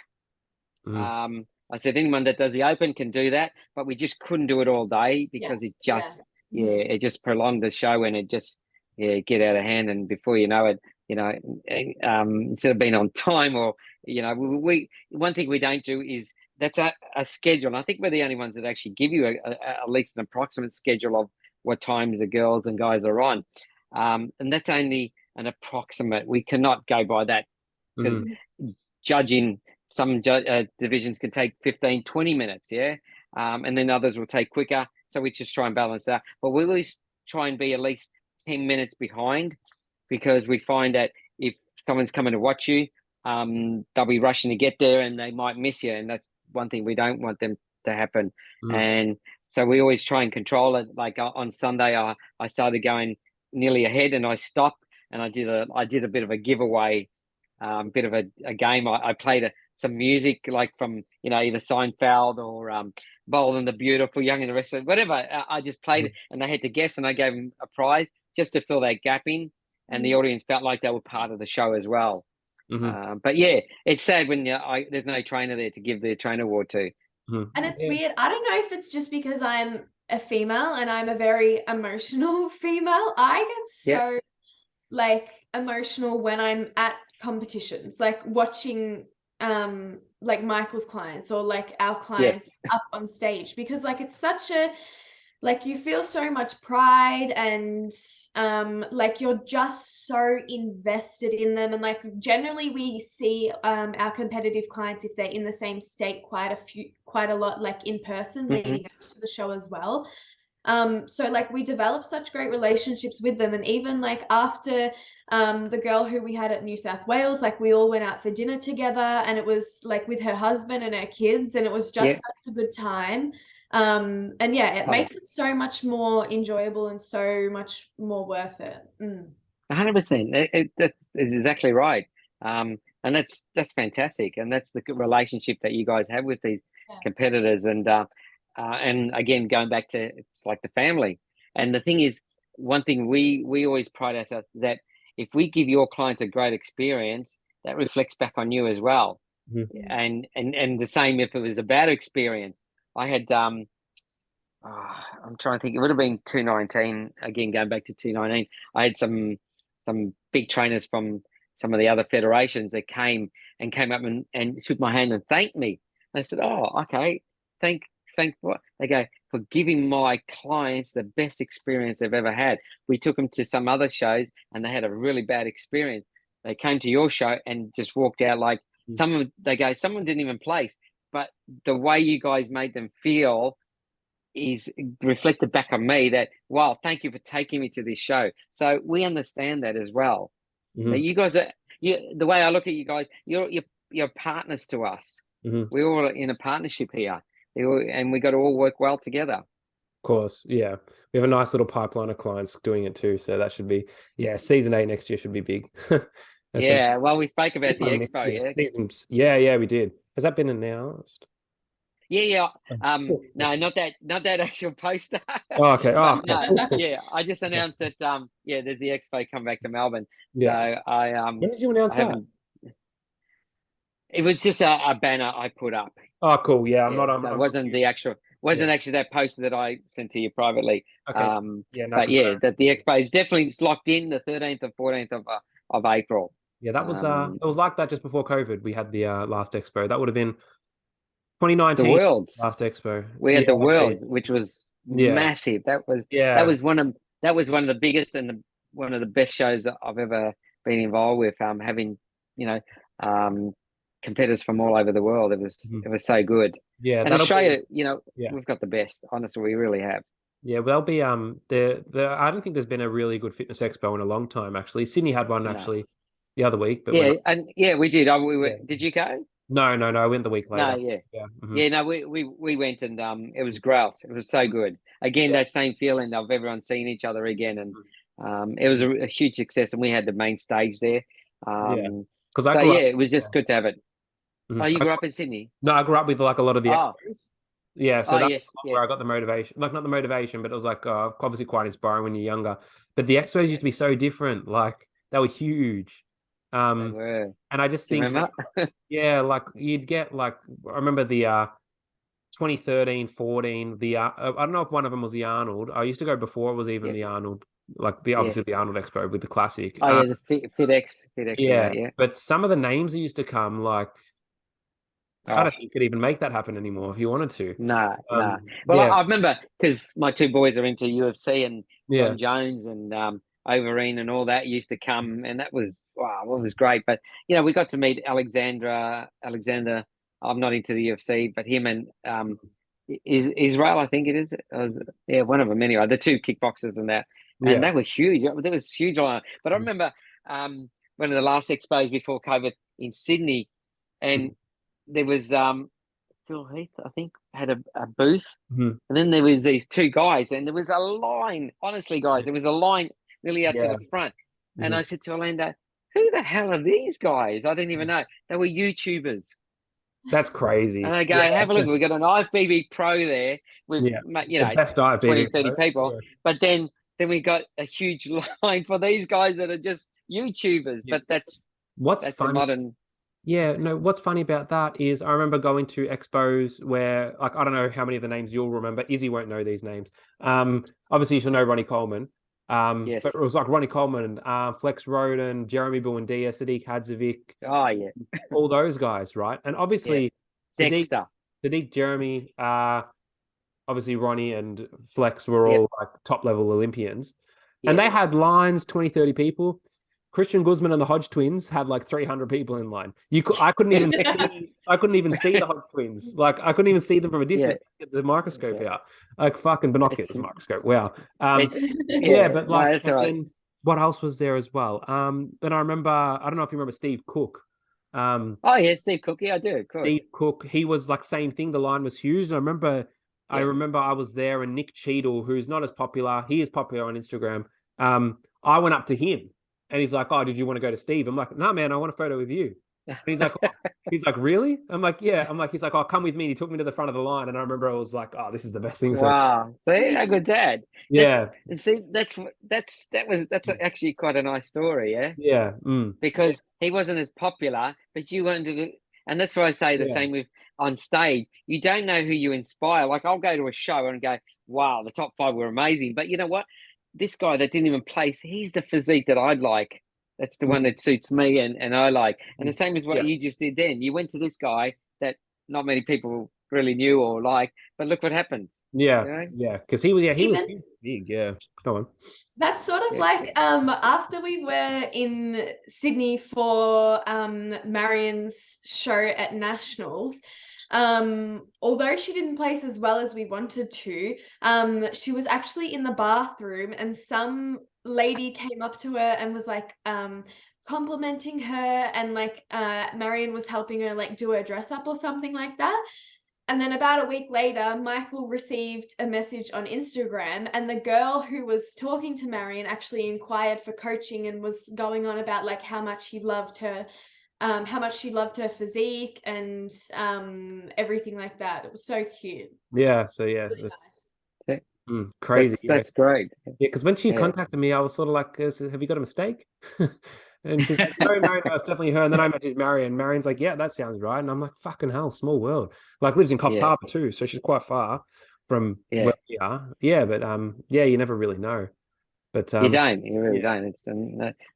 I said anyone that does the open can do that, but we just couldn't do it all day because it just prolonged the show, and it just get out of hand. And before you know it, instead of being on time, or we one thing we don't do is that's a schedule. And I think we're the only ones that actually give you at least an approximate schedule of what times the girls and guys are on, and that's only an approximate. We cannot go by that, because judging some divisions can take 15-20 minutes, and then others will take quicker, so we just try and balance that. But we always try and be at least 10 minutes behind, because we find that if someone's coming to watch you, they'll be rushing to get there and they might miss you, and that's one thing we don't want them to happen. And so we always try and control it. Like on Sunday, I started going nearly ahead, and I stopped, and I did a bit of a giveaway, bit of a game. I played some music, like from either Seinfeld or Bold and the Beautiful, Young and the Restless, whatever. I just played it, and they had to guess, and I gave them a prize just to fill that gap in, and the audience felt like they were part of the show as well. But yeah, it's sad when there's no trainer there to give the trainer award to. And it's weird. I don't know if it's just because I'm a female and I'm a very emotional female. I get so like emotional when I'm at competitions, like watching like Michael's clients or like our clients up on stage, because like it's such a, like you feel so much pride, and like you're just so invested in them. And like generally we see our competitive clients, if they're in the same state, quite a lot, like in person leading up to the show as well. So like we develop such great relationships with them. And even like after the girl who we had at New South Wales, like we all went out for dinner together, and it was like with her husband and her kids, and it was just such a good time. And it makes it so much more enjoyable and so much more worth it. 100%. That's exactly right. And that's fantastic, and that's the good relationship that you guys have with these competitors. And again, going back to, it's like the family. And the thing is, one thing we always pride ourselves is that if we give your clients a great experience, that reflects back on you as well. And the same if it was a bad experience. I had I'm trying to think, it would have been 2019, again going back to 2019. I had some big trainers from some of the other federations that came up and shook my hand and thanked me. And I said, oh, okay, thank what? They go, for giving my clients the best experience they've ever had. We took them to some other shows and they had a really bad experience. They came to your show and just walked out like someone didn't even place, but the way you guys made them feel is reflected back on me that, wow, thank you for taking me to this show. So we understand that as well. That you guys the way I look at you guys, you're partners to us. We're all in a partnership here, and we got to all work well together. Of course, yeah. We have a nice little pipeline of clients doing it too, so that should be season 8 next year should be big. Well, we spoke about the expo. Seasons. Yeah, we did. Has that been announced? Yeah. No, not that actual poster. Oh, okay. Oh, But no, cool. yeah, I just announced that there's the expo come back to Melbourne. Yeah. So I When did you announce that? It was just a banner I put up. Oh, cool. Yeah, it wasn't actually that poster that I sent to you privately. Okay. But that the expo is definitely it's locked in the 13th and 14th of April. Yeah, that was it was like that just before COVID. We had the last expo. That would have been 2019. The Worlds. Last expo. We had the Worlds, which was massive. That was one of the biggest and one of the best shows that I've ever been involved with. Having competitors from all over the world. It was so good. Yeah, and Australia, we've got the best. Honestly, we really have. Yeah, there'll be I don't think there's been a really good fitness expo in a long time. Actually, Sydney had one actually the other week. But we did. Did you go? No. I went the week later. No, we went and it was great. It was so good. Again, that same feeling of everyone seeing each other again, and it was a huge success. And we had the main stage there. Because it was just good to have it. Oh, you grew up in Sydney? No, I grew up with like a lot of the expos. Yeah, so that's where I got the motivation. Like not the motivation, but it was like obviously quite inspiring when you're younger. But the expos used to be so different. Like they were huge. They were. And I just think yeah, like you'd get like I remember the 2013, 14, the I don't know if one of them was the Arnold. I used to go before it was even the Arnold, like the obviously the Arnold Expo with the classic. Oh yeah, the FitX. Yeah. But some of the names that used to come, like I don't think you could even make that happen anymore if you wanted to. No. Well, I remember because my two boys are into UFC and John Jones and Overeem and all that used to come, and that was it was great. But we got to meet Alexander. I'm not into the UFC, but him and Israel, I think it is. One of them anyway. The two kickboxers and that, and they were huge. There was huge. But I remember one of the last expos before COVID in Sydney, and there was Phil Heath, I think, had a booth, and then there was these two guys, and there was a line. Honestly, guys, there was a line nearly out to the front, and I said to Orlando, "Who the hell are these guys?" I didn't even know they were YouTubers. That's crazy. And I go, have a look. We got an IFBB Pro there with the best 20, 30 people, but then we got a huge line for these guys that are just YouTubers. But that's funny. Modern. Yeah, no, what's funny about that is I remember going to expos where, like, I don't know how many of the names you'll remember. Izzy won't know these names. Obviously, you should know Ronnie Coleman. But it was like Ronnie Coleman, Flex Roden, Jeremy Buendia, Sadiq Hadzovic. Oh, yeah. All those guys, right? And obviously, Sadiq, Jeremy, obviously Ronnie and Flex were all like top-level Olympians. And they had lines, 20, 30 people. Christian Guzman and the Hodge twins had like 300 people in line. I couldn't even see the Hodge twins. Like I couldn't even see them from a distance. Get the microscope out, like fucking binoculars. Microscope. Wow. But like, that's right. What else was there as well? But I remember. I don't know if you remember Steve Cook. Steve Cook. Yeah, I do. Of course. Steve Cook. He was like same thing. The line was huge. And I remember I was there, and Nick Cheadle, who's not as popular. He is popular on Instagram. I went up to him. And he's like, "Oh, did you want to go to Steve?" I'm like, "No, man, I want a photo with you." And he's like, "Really?" I'm like, "Yeah." I'm like, he's like, "Oh, come with me." And he took me to the front of the line, and I remember I was like, "Oh, this is the best thing." Wow, see, a good dad. Yeah. That's actually quite a nice story, yeah. Yeah. Because he wasn't as popular, but you wanted to, and that's why I say the same with on stage. You don't know who you inspire. Like I'll go to a show and go, "Wow, the top 5 were amazing," but you know what? This guy that didn't even place, he's the physique that I'd like. That's the one that suits me and I like. And the same as what you just did then. You went to this guy that not many people really knew or liked, but look what happened. Yeah, because he was big. Yeah, go on. That's sort of like after we were in Sydney for Marion's show at Nationals. Although she didn't place as well as we wanted to, she was actually in the bathroom and some lady came up to her and was like complimenting her, and like Marion was helping her like do her dress up or something like that. And then about a week later, Michael received a message on Instagram, and the girl who was talking to Marion actually inquired for coaching and was going on about like how much he loved her how much she loved her physique and everything like that. It was so cute. Yeah. So yeah, Really that's Yeah. crazy. That's great. Yeah, because when she contacted me, I was sort of like, "Have you got a mistake?" And she's like, "No, no, no, it's definitely her." And then I messaged Marion. Marion's like, "Yeah, that sounds right." And I'm like, "Fucking hell, small world." Like, lives in Coffs Harbour too, so she's quite far from where we are. Yeah, but yeah, you never really know. But you really don't. It's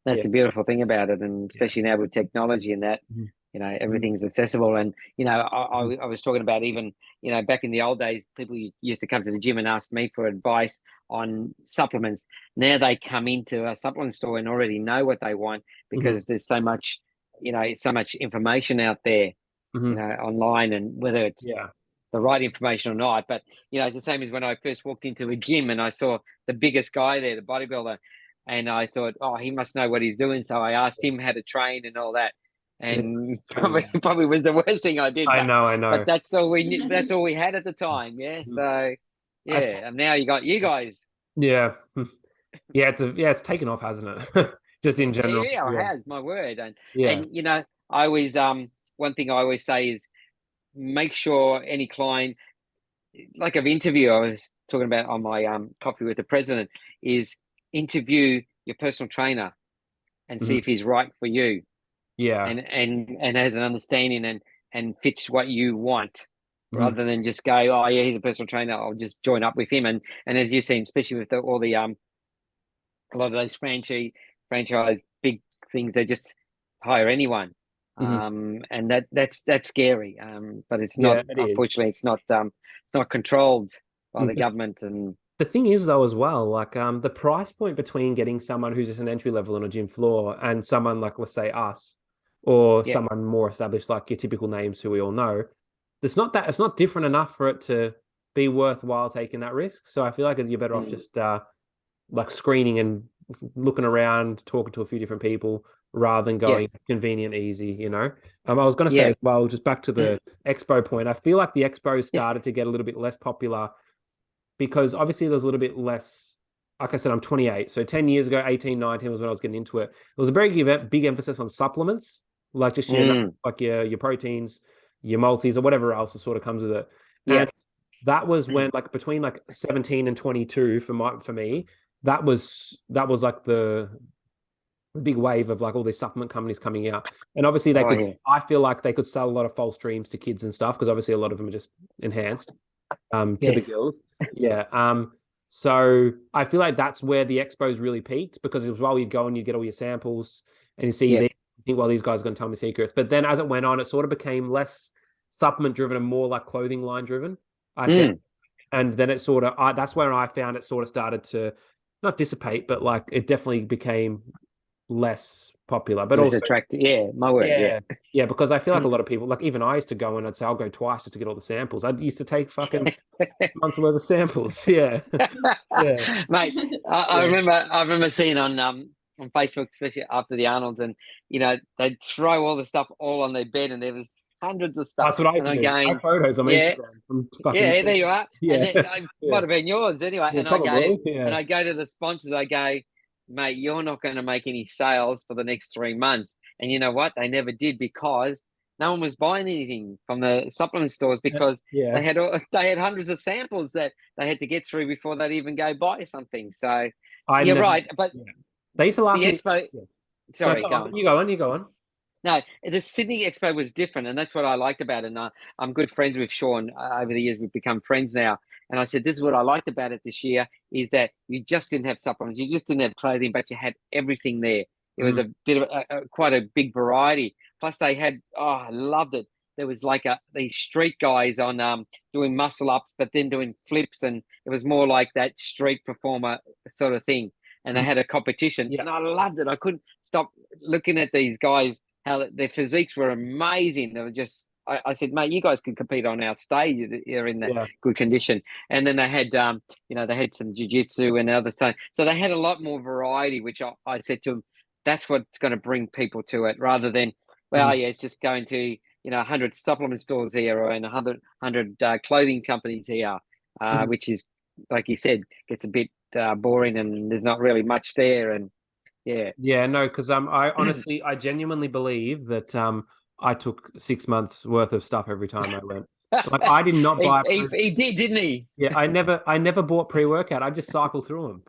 that's the beautiful thing about it, and especially now with technology and that, you know, everything's accessible. And you know, I was talking about, even, you know, back in the old days, people used to come to the gym and ask me for advice on supplements. Now they come into a supplement store and already know what they want, because there's so much, you know, so much information out there, you know, online, and whether it's the right information or not. But, you know, it's the same as when I first walked into a gym and I saw the biggest guy there, the bodybuilder, and I thought, oh, he must know what he's doing. So I asked him how to train and all that. And probably was the worst thing I did. I know. But that's all we knew, that's all we had at the time. Yeah. So yeah. And now you got you guys. Yeah. Yeah, it's taken off, hasn't it? Just in general. Yeah, it has, my word. And yeah. you know, I always one thing I always say is, make sure any client, like an interview I was talking about on my coffee with the president, is interview your personal trainer and see if he's right for you. Yeah. And has an understanding and fits what you want, rather than just go, oh yeah, he's a personal trainer, I'll just join up with him. And as you've seen, especially with all the a lot of those franchise big things, they just hire anyone. And that's scary. But it's not, unfortunately, it's not controlled by the government. And the thing is, though, as well, like the price point between getting someone who's just an entry level on a gym floor and someone like, let's say, us, or someone more established, like your typical names who we all know, it's not different enough for it to be worthwhile taking that risk. So I feel like you're better off just like screening and looking around, talking to a few different people, rather than going convenient, easy, you know. I was going to say, well, just back to the expo point, I feel like the expo started to get a little bit less popular because obviously there's a little bit less, like I said, I'm 28. So 10 years ago, 18, 19 was when I was getting into it. There was a very big emphasis on supplements, like just like your proteins, your multis, or whatever else that sort of comes with it. And that was when, like, between like 17 and 22 for me, that was like the big wave of like all these supplement companies coming out. And obviously I feel like they could sell a lot of false dreams to kids and stuff, because obviously a lot of them are just enhanced to the girls. So I feel like that's where the expos really peaked, because it was while you'd go and you get all your samples and you see you think, well, these guys are going to tell me secrets. But then as it went on, it sort of became less supplement driven and more like clothing line driven, I think. And then it sort of, that's where I found it sort of started to not dissipate, but like it definitely became less popular, but also attractive. Yeah, my word. Yeah, because I feel like a lot of people, like even I used to go and I'd say I'll go twice just to get all the samples. I used to take fucking months worth of samples. Yeah. Mate, I remember seeing on Facebook, especially after the Arnolds, and you know, they'd throw all the stuff all on their bed, and there was hundreds of stuff. That's what I used to do. My photos on Instagram. There you are. Yeah. And then I might have been yours anyway. And I go to the sponsors, I go, mate, you're not going to make any sales for the next 3 months. And you know what? They never did, because no one was buying anything from the supplement stores, because they had hundreds of samples that they had to get through before they'd even go buy something. So you're right. But they used to last the expo. Sorry, go on. You go on. No, the Sydney Expo was different, and that's what I liked about it. And I'm good friends with Sean. Over the years, we've become friends now. And I said, this is what I liked about it this year, is that you just didn't have supplements, you just didn't have clothing, but you had everything there. It was a bit of quite a big variety. Plus, they had, I loved it. There was like these street guys on doing muscle ups, but then doing flips, and it was more like that street performer sort of thing. And they had a competition, and I loved it. I couldn't stop looking at these guys, how their physiques were amazing. They were just, I said, mate, you guys can compete on our stage. You're in the good condition. And then they had, they had some jiu-jitsu and other stuff. So they had a lot more variety, which I said to them, that's what's going to bring people to it, rather than, it's just going to, 100 supplement stores here, or 100 clothing companies here, which is, like you said, gets a bit boring, and there's not really much there. And Yeah, no, because I genuinely believe that I took 6 months worth of stuff every time I went. Like I did not buy. He did, didn't he? Yeah, I never bought pre-workout. I just cycle through them.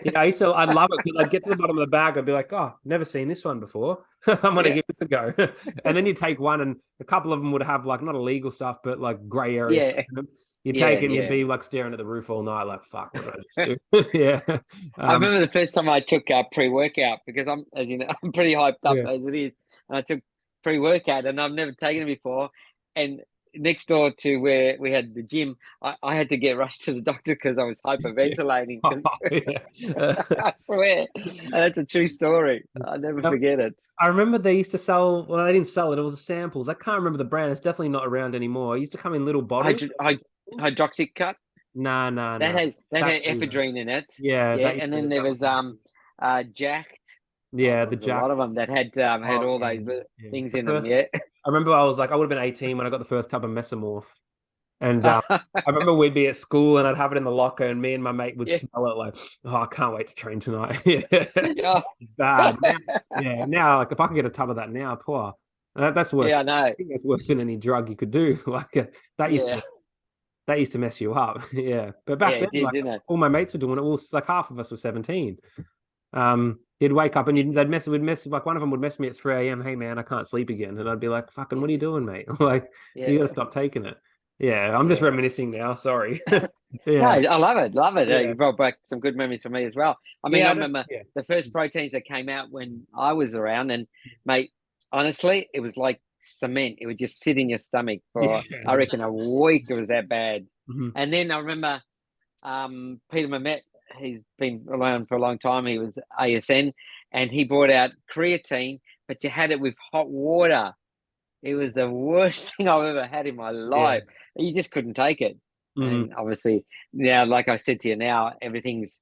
Yeah, I'd love it because I'd get to the bottom of the bag. I'd be like, oh, never seen this one before. I'm gonna give this a go. And then you take one, and a couple of them would have like not illegal stuff, but like grey area stuff in them. You take it and you'd be like staring at the roof all night, like, fuck, what did I just do? Yeah. I remember the first time I took pre-workout because as you know, I'm pretty hyped up as it is. And I took pre-workout and I've never taken it before. And next door to where we had the gym, I had to get rushed to the doctor because I was hyperventilating. I swear. And that's a true story. I'll never forget it. I remember they used to sell, well, they didn't sell it. It was samples. I can't remember the brand. It's definitely not around anymore. It used to come in little bottles. Hydroxycut? No. That had ephedrine in it. Yeah. And then there was Jacked. Yeah, the Jack. A lot of them that had all those things in them. Yeah. I remember I would have been 18 when I got the first tub of Mesomorph. And I remember we'd be at school and I'd have it in the locker and me and my mate would smell it like, oh, I can't wait to train tonight. Bad. Now, like if I could get a tub of that now, poor. That's worse. Yeah, I know. I think that's worse than any drug you could do. Like that used to mess you up. Yeah. But back then, like, all my mates were doing it. Like half of us were 17. You'd wake up and we'd mess like one of them would mess me at 3 a.m. Hey man, I can't sleep again. And I'd be like, fucking, what are you doing, mate? Like, you gotta stop taking it. Yeah, I'm just reminiscing now. Sorry. No, I love it. Yeah. You brought back some good memories for me as well. I mean, I remember the first proteins that came out when I was around, and mate, honestly, it was like cement. It would just sit in your stomach for I reckon a week. It was that bad. And then I remember Peter Mamet. He's been around for a long time. He was ASN, and he brought out creatine, but you had it with hot water. It was the worst thing I've ever had in my life. You just couldn't take it. And obviously, now, like I said to you, now everything's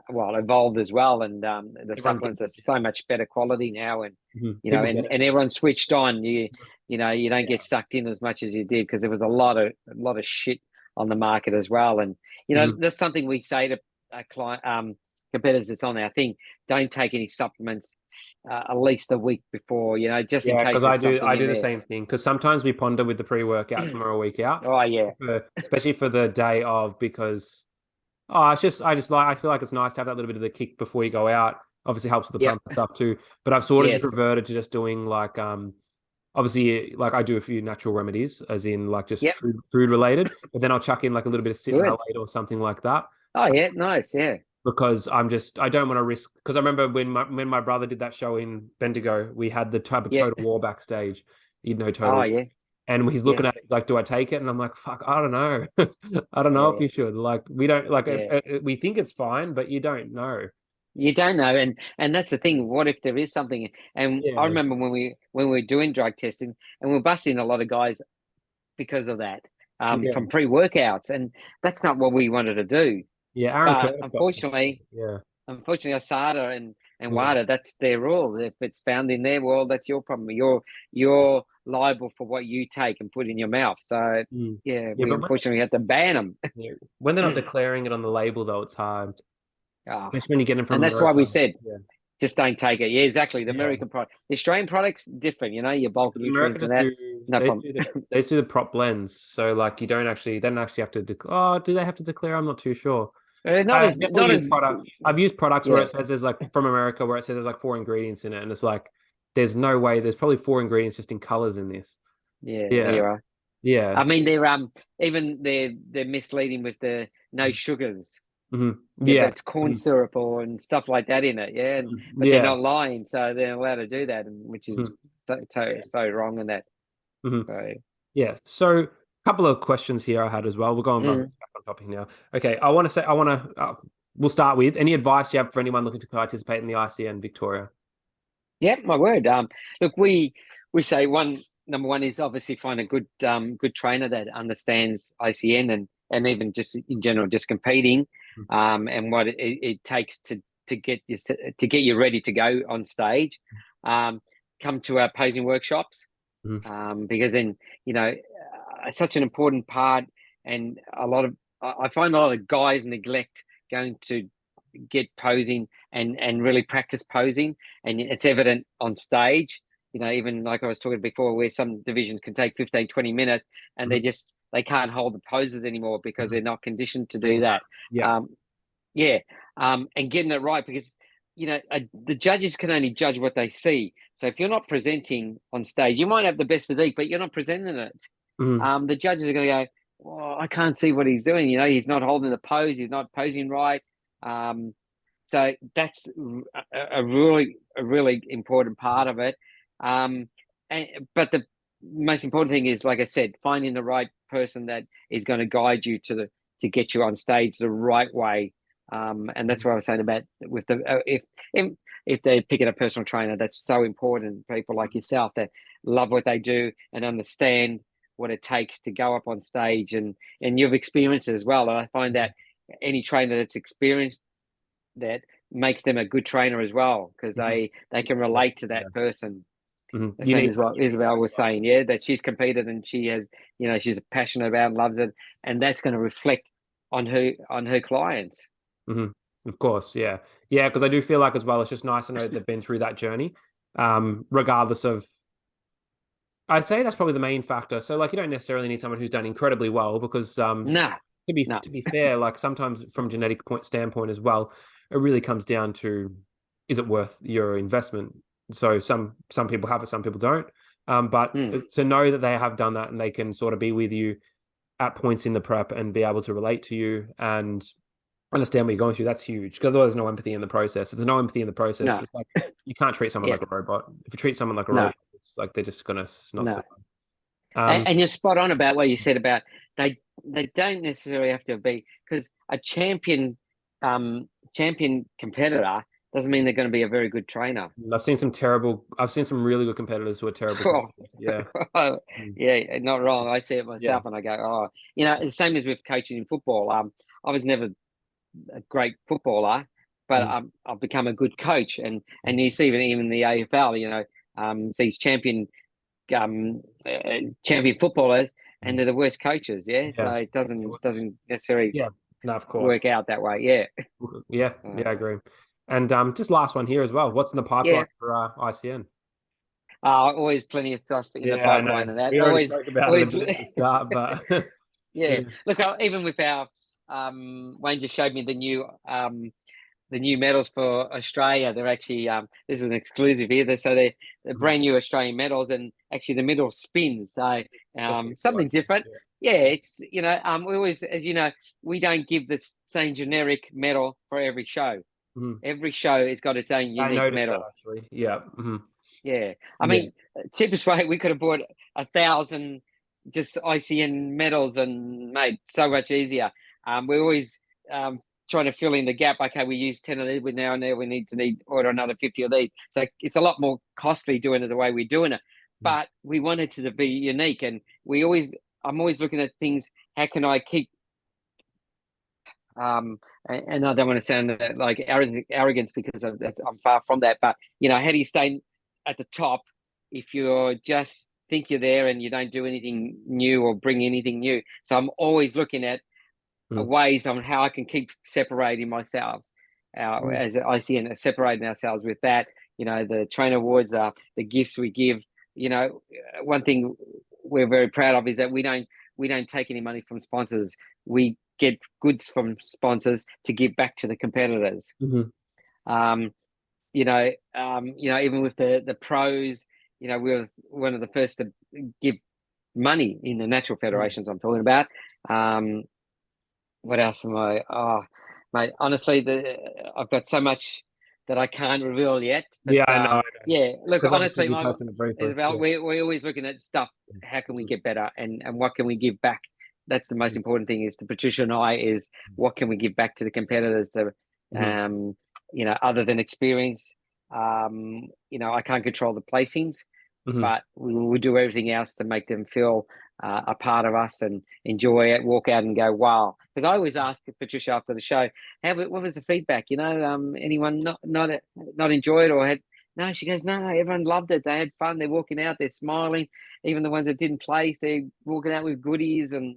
evolved as well, and the supplements are so much better quality now, and you know, and everyone's switched on. You don't get sucked in as much as you did because there was a lot of shit on the market as well, and you know that's something we say to client competitors that's on our thing. Don't take any supplements at least a week before, you know, just in case. Because I do the same thing. Because sometimes we ponder with the pre-workouts when we're a week out. Oh yeah, especially for the day of, because I feel like it's nice to have that little bit of the kick before you go out. Obviously helps with the pump and stuff too. But I've sort of just reverted to just doing like obviously, like I do a few natural remedies, as in like just food related. But then I'll chuck in like a little bit of citrulline or something like that. Oh yeah, nice, yeah. Because I don't want to risk. Because I remember when my brother did that show in Bendigo, we had the type of Total War backstage. You know, Total. Oh yeah. And he's looking at it like, do I take it? And I'm like, fuck, I don't know. I don't know if you should. Like, we don't like. We think it's fine, but you don't know. You don't know, and that's the thing. What if there is something? And I remember when we were doing drug testing, and we were busting a lot of guys because of that. From pre-workouts, and that's not what we wanted to do. Yeah, Aaron. But unfortunately, Asada and WADA, that's their rule. If it's found in their world, that's your problem. You're liable for what you take and put in your mouth. So we unfortunately have to ban them. When they're not declaring it on the label, though, it's hard. Especially when you get them from. And that's why we said. Just don't take it. Yeah, exactly. The American product, the Australian product's different. You know, your bulk nutrients and that. No problem. They do the prop blends, so like they don't actually have to. Do they have to declare? I'm not too sure. I've used products where it says there's like from America where it says there's like 4 ingredients in it, and it's like there's no way. There's probably 4 ingredients just in colors in this. Yeah. I mean, they're misleading with the no sugars. It's corn syrup and stuff like that in it. But they're not lying, so they're allowed to do that, which is so wrong in that. So a couple of questions here I had as well. We're going back on topic now. Okay, we'll start with any advice you have for anyone looking to participate in the ICN Victoria. My word. Look, we say number one is obviously find a good trainer that understands ICN and even just in general just competing. And what it takes to get you ready to go on stage. Come to our posing workshops, because then it's such an important part. And I find a lot of guys neglect going to get posing and really practice posing, and it's evident on stage. Even like I was talking before, where some divisions can take 15, 20 minutes, and they can't hold the poses anymore because they're not conditioned to do that. And getting it right, because the judges can only judge what they see. So if you're not presenting on stage, you might have the best physique, but you're not presenting it. The judges are going to go, "Oh, I can't see what he's doing. He's not holding the pose. He's not posing right." So that's a really important part of it. But the most important thing is, like I said, finding the right person that is going to guide you to get you on stage the right way. And that's what I was saying about with if they're picking a personal trainer, that's so important. People like yourself that love what they do and understand what it takes to go up on stage, and you've experienced it as well. And I find that any trainer that's experienced that makes them a good trainer as well, because they can relate to that person. The same as what Isabel was saying, that she's competed and she has, she's passionate about and loves it, and that's going to reflect on her clients. Of course, because I do feel like as well, it's just nice to know they've been through that journey, regardless of. I'd say that's probably the main factor. So, like, you don't necessarily need someone who's done incredibly well, because to be fair, like sometimes from a genetic standpoint as well, it really comes down to, is it worth your investment? So some people have it, some people don't. But to know that they have done that and they can sort of be with you at points in the prep and be able to relate to you and understand what you're going through, that's huge, because otherwise there's no empathy in the process. If there's no empathy in the process, it's like you can't treat someone like a robot. If you treat someone like a robot, it's like they're just gonna not and you're spot on about what you said about they don't necessarily have to be, because a champion competitor doesn't mean they're going to be a very good trainer. I've seen some really good competitors who are terrible. Not wrong. I see it myself and I go, the same as with coaching in football. I was never a great footballer, but I've become a good coach, and you see even the AFL, these champion footballers, and they're the worst coaches. So it doesn't necessarily of course work out that way. I agree. And just last one here as well, what's in the pipeline for ICN? Always plenty of stuff in the pipeline, and that we already spoke about it at the start, but look, even with our Wayne just showed me the new medals for Australia. They're actually this is an exclusive here. So they're brand new Australian medals, and actually the medal spins. So something different. It's we always, as you know, we don't give the same generic medal for every show. Every show has got its own unique medal. That, actually. I mean, cheapest way, we could have bought 1,000 just ICN medals and made so much easier. We're always trying to fill in the gap. Okay, we use 10 of these, we need to order another 50 of these. So it's a lot more costly doing it the way we're doing it. But we wanted to be unique, and I'm always looking at things. How can I keep and I don't want to sound like arrogance, because I'm far from that, but how do you stay at the top if you're just think you're there and you don't do anything new or bring anything new? So I'm always looking at ways on how I can keep separating myself as ICN, separating ourselves with that. The trainer awards are the gifts we give. One thing we're very proud of is that we don't take any money from sponsors. We get goods from sponsors to give back to the competitors. Even with the pros, we're one of the first to give money in the natural federations I'm talking about. What else am I? Oh, mate, honestly, I've got so much that I can't reveal yet. But, I know. Yeah, look, honestly, Isabel, we're always looking at stuff. How can we get better, and what can we give back? That's the most important thing, is to Patricia and I, is what can we give back to the competitors to, other than experience. I can't control the placings, but we will do everything else to make them feel a part of us and enjoy it, walk out and go, wow. Because I always ask Patricia after the show, what was the feedback? Anyone not enjoy it or had? No, she goes, no, everyone loved it. They had fun. They're walking out, they're smiling. Even the ones that didn't place, they're walking out with goodies and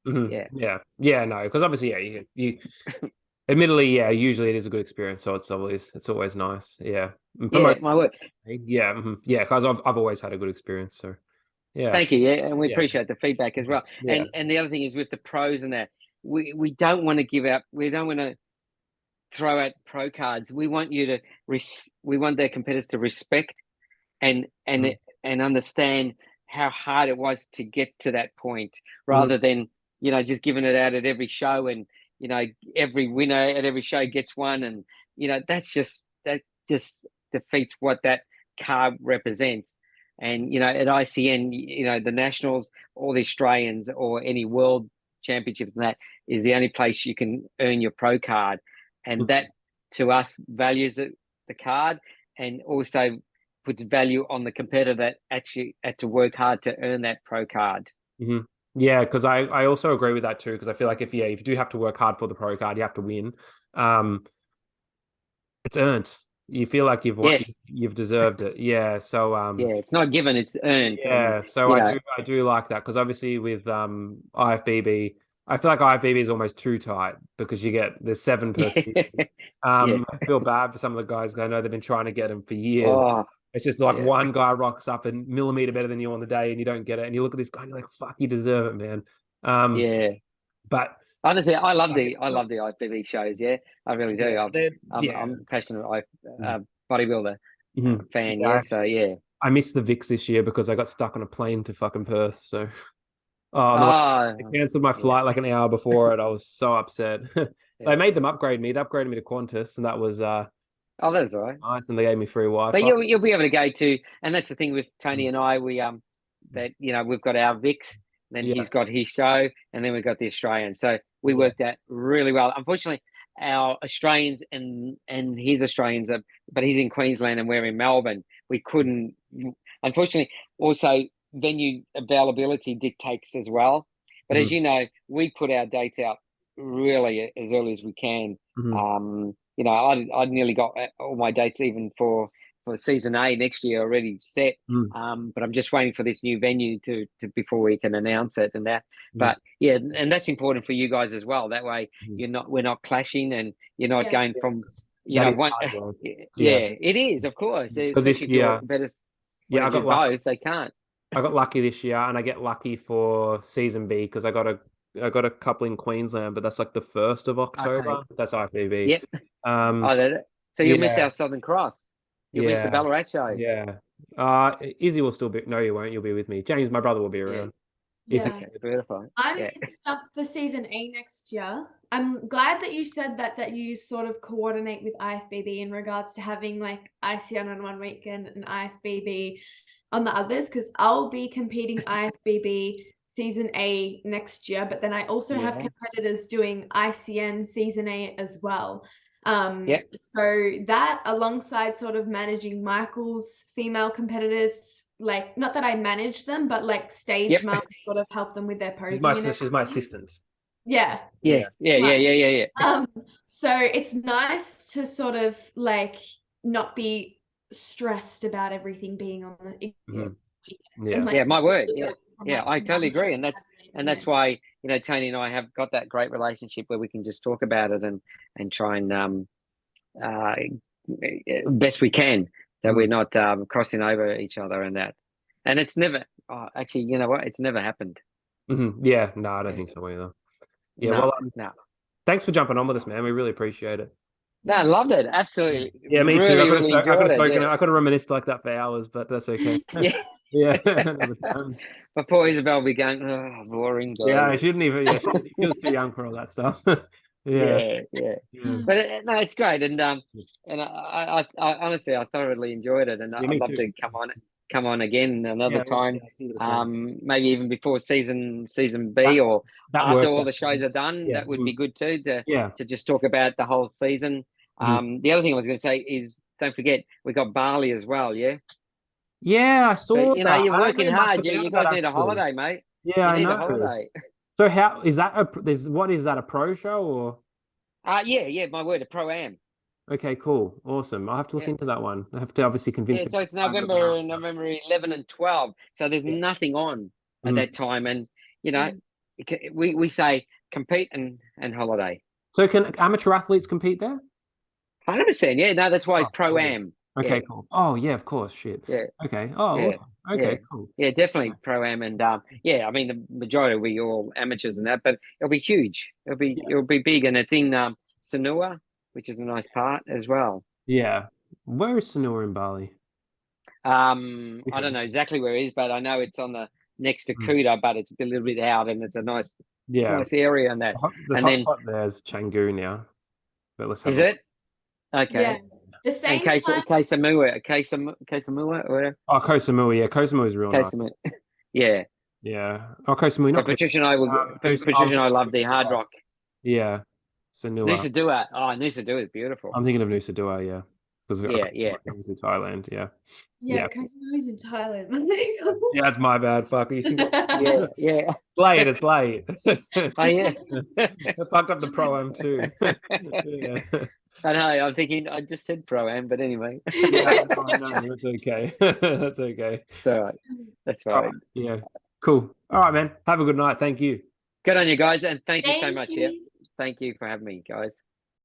no, because obviously, you Admittedly, yeah, usually it is a good experience, so it's always nice. Yeah. Yeah, my word. Yeah, yeah, because I've always had a good experience. So yeah. Thank you. Yeah, and we Yeah. appreciate the feedback as well. Yeah. And the other thing is with the pros and that, we don't want to give out. We don't want to throw out pro cards. We want you to we want their competitors to respect and understand how hard it was to get to that point, rather than just giving it out at every show, and every winner at every show gets one, and that just defeats what that card represents. And at ICN, the nationals, all the Australians, or any world championships, and that is the only place you can earn your pro card, and that to us values the card, and also puts value on the competitor that actually had to work hard to earn that pro card. Yeah, because I also agree with that too, because I feel like if you do have to work hard for the pro card, you have to win. It's earned. You feel like you've won, Yes. you've deserved it. Yeah. So yeah, it's not given, it's earned. Yeah. So I do like that, because obviously with IFBB, I feel like IFBB is almost too tight, because there's 7 per season. I feel bad for some of the guys, because I know they've been trying to get them for years. It's just like one guy rocks up and millimeter better than you on the day, and you don't get it, and you look at this guy and you're like, fuck, you deserve it, man. But honestly, I love the IFBB shows. Yeah, I really do. I'm passionate bodybuilder fan. Yeah, so yeah. I missed the VIX this year because I got stuck on a plane to fucking Perth. So I cancelled my flight like an hour before it. I was so upset. They made them upgrade me. They upgraded me to Qantas, and that was that's all right. Nice, and they gave me free Wi-Fi. But you'll be able to go to, and that's the thing with Tony and I. We that we've got our VIX, then he's got his show, and then we've got the Australian. So we worked that really well. Unfortunately, our Australians and his Australians are, but he's in Queensland and we're in Melbourne. We couldn't, unfortunately. Also, venue availability dictates as well. But as you know, we put our dates out really as early as we can. I nearly got all my dates even for season A next year already set. But I'm just waiting for this new venue to before we can announce it and that. But yeah, and that's important for you guys as well. That way we're not clashing, and you're not going from one. It is, of course. Because this year, I got both. They can't. I got lucky this year, and I get lucky for season B because I got a couple in Queensland, but that's like the 1st of October. Okay. That's IFBB. Yep. So you'll miss our Southern Cross. You'll miss the Ballarat show. Yeah. Izzy will still be. No, you won't. You'll be with me. James, my brother, will be around. Beautiful. I'm stumped for season A next year. I'm glad that you said that you sort of coordinate with IFBB in regards to having like ICN on one weekend and IFBB on the others, because I'll be competing IFBB season A next year, but then I also have competitors doing ICN season A as well. So that, alongside sort of managing Michael's female competitors, like, not that I manage them, but like stage mom sort of help them with their posing. She's my assistant. Yeah. So it's nice to sort of like not be stressed about everything being on the my word. I totally agree, and that's why Tony and I have got that great relationship where we can just talk about it and try and best we can, that we're not crossing over each other and that. And it's never actually, you know what, it's never happened. I don't think so either. Thanks for jumping on with us, man. We really appreciate it. No, I loved it. Absolutely. Yeah, me too. I could have reminisced like that for hours, but that's okay. But poor Isabel will be going, boring. Guys. Yeah, I shouldn't even. She was too young for all that stuff. But no, it's great, and I honestly, I thoroughly enjoyed it, and I'd love to come on again another time. Maybe even before season B, or after all the shows are done. That would be good too, to just talk about the whole season. The other thing I was going to say is, don't forget, we got Bali as well. I saw that. You're working hard. You guys need a holiday, mate. Yeah, I know. A holiday. So how is that? What is that, a pro show or? My word, a pro-am. Okay, cool, awesome. I'll have to look into that one. I have to obviously convince. Yeah, so it's November 11 and 12. So there's nothing on at that time, and we say compete and holiday. So can amateur athletes compete there? 100%. Yeah, no, that's why it's pro-am. Okay, Yeah. cool. Oh yeah, of course. Shit. Yeah. Okay. Oh, Yeah. awesome. Okay, Yeah. cool. Yeah, definitely pro-am, and yeah, I mean the majority will be all amateurs and that, but it'll be huge. It'll be big, and it's in Sanua, which is a nice part as well. Yeah. Where is Sanua in Bali? I don't know exactly where it is, but I know it's on the next to Kuta, but it's a little bit out, and it's a nice area and that. The and then hotspot there is Canggu now. But let's have is it? Okay. Yeah. The same time. Kaisamua, or whatever. Oh, Koh Samui. Yeah, Koh Samui is real nice. Yeah. Yeah. Oh, Koh Samui. But Patricia and I love the Hard Rock. Yeah. Sanua. Nusa Dua. Oh, Nusa Dua is beautiful. I'm thinking of Nusa Dua, yeah. Because things in Thailand, yeah. Yeah, Koh Samui's in Thailand. Yeah, that's my bad. Fuck. Yeah. It's late. Oh yeah. I fucked up the pro-am too. Yeah. I know. I'm thinking. I just said pro-am, but anyway. No, that's okay. That's okay. It's all right. That's all right. Yeah. Cool. All right, man. Have a good night. Thank you. Good on you guys, and thank you so much. Yeah. Thank you for having me, guys.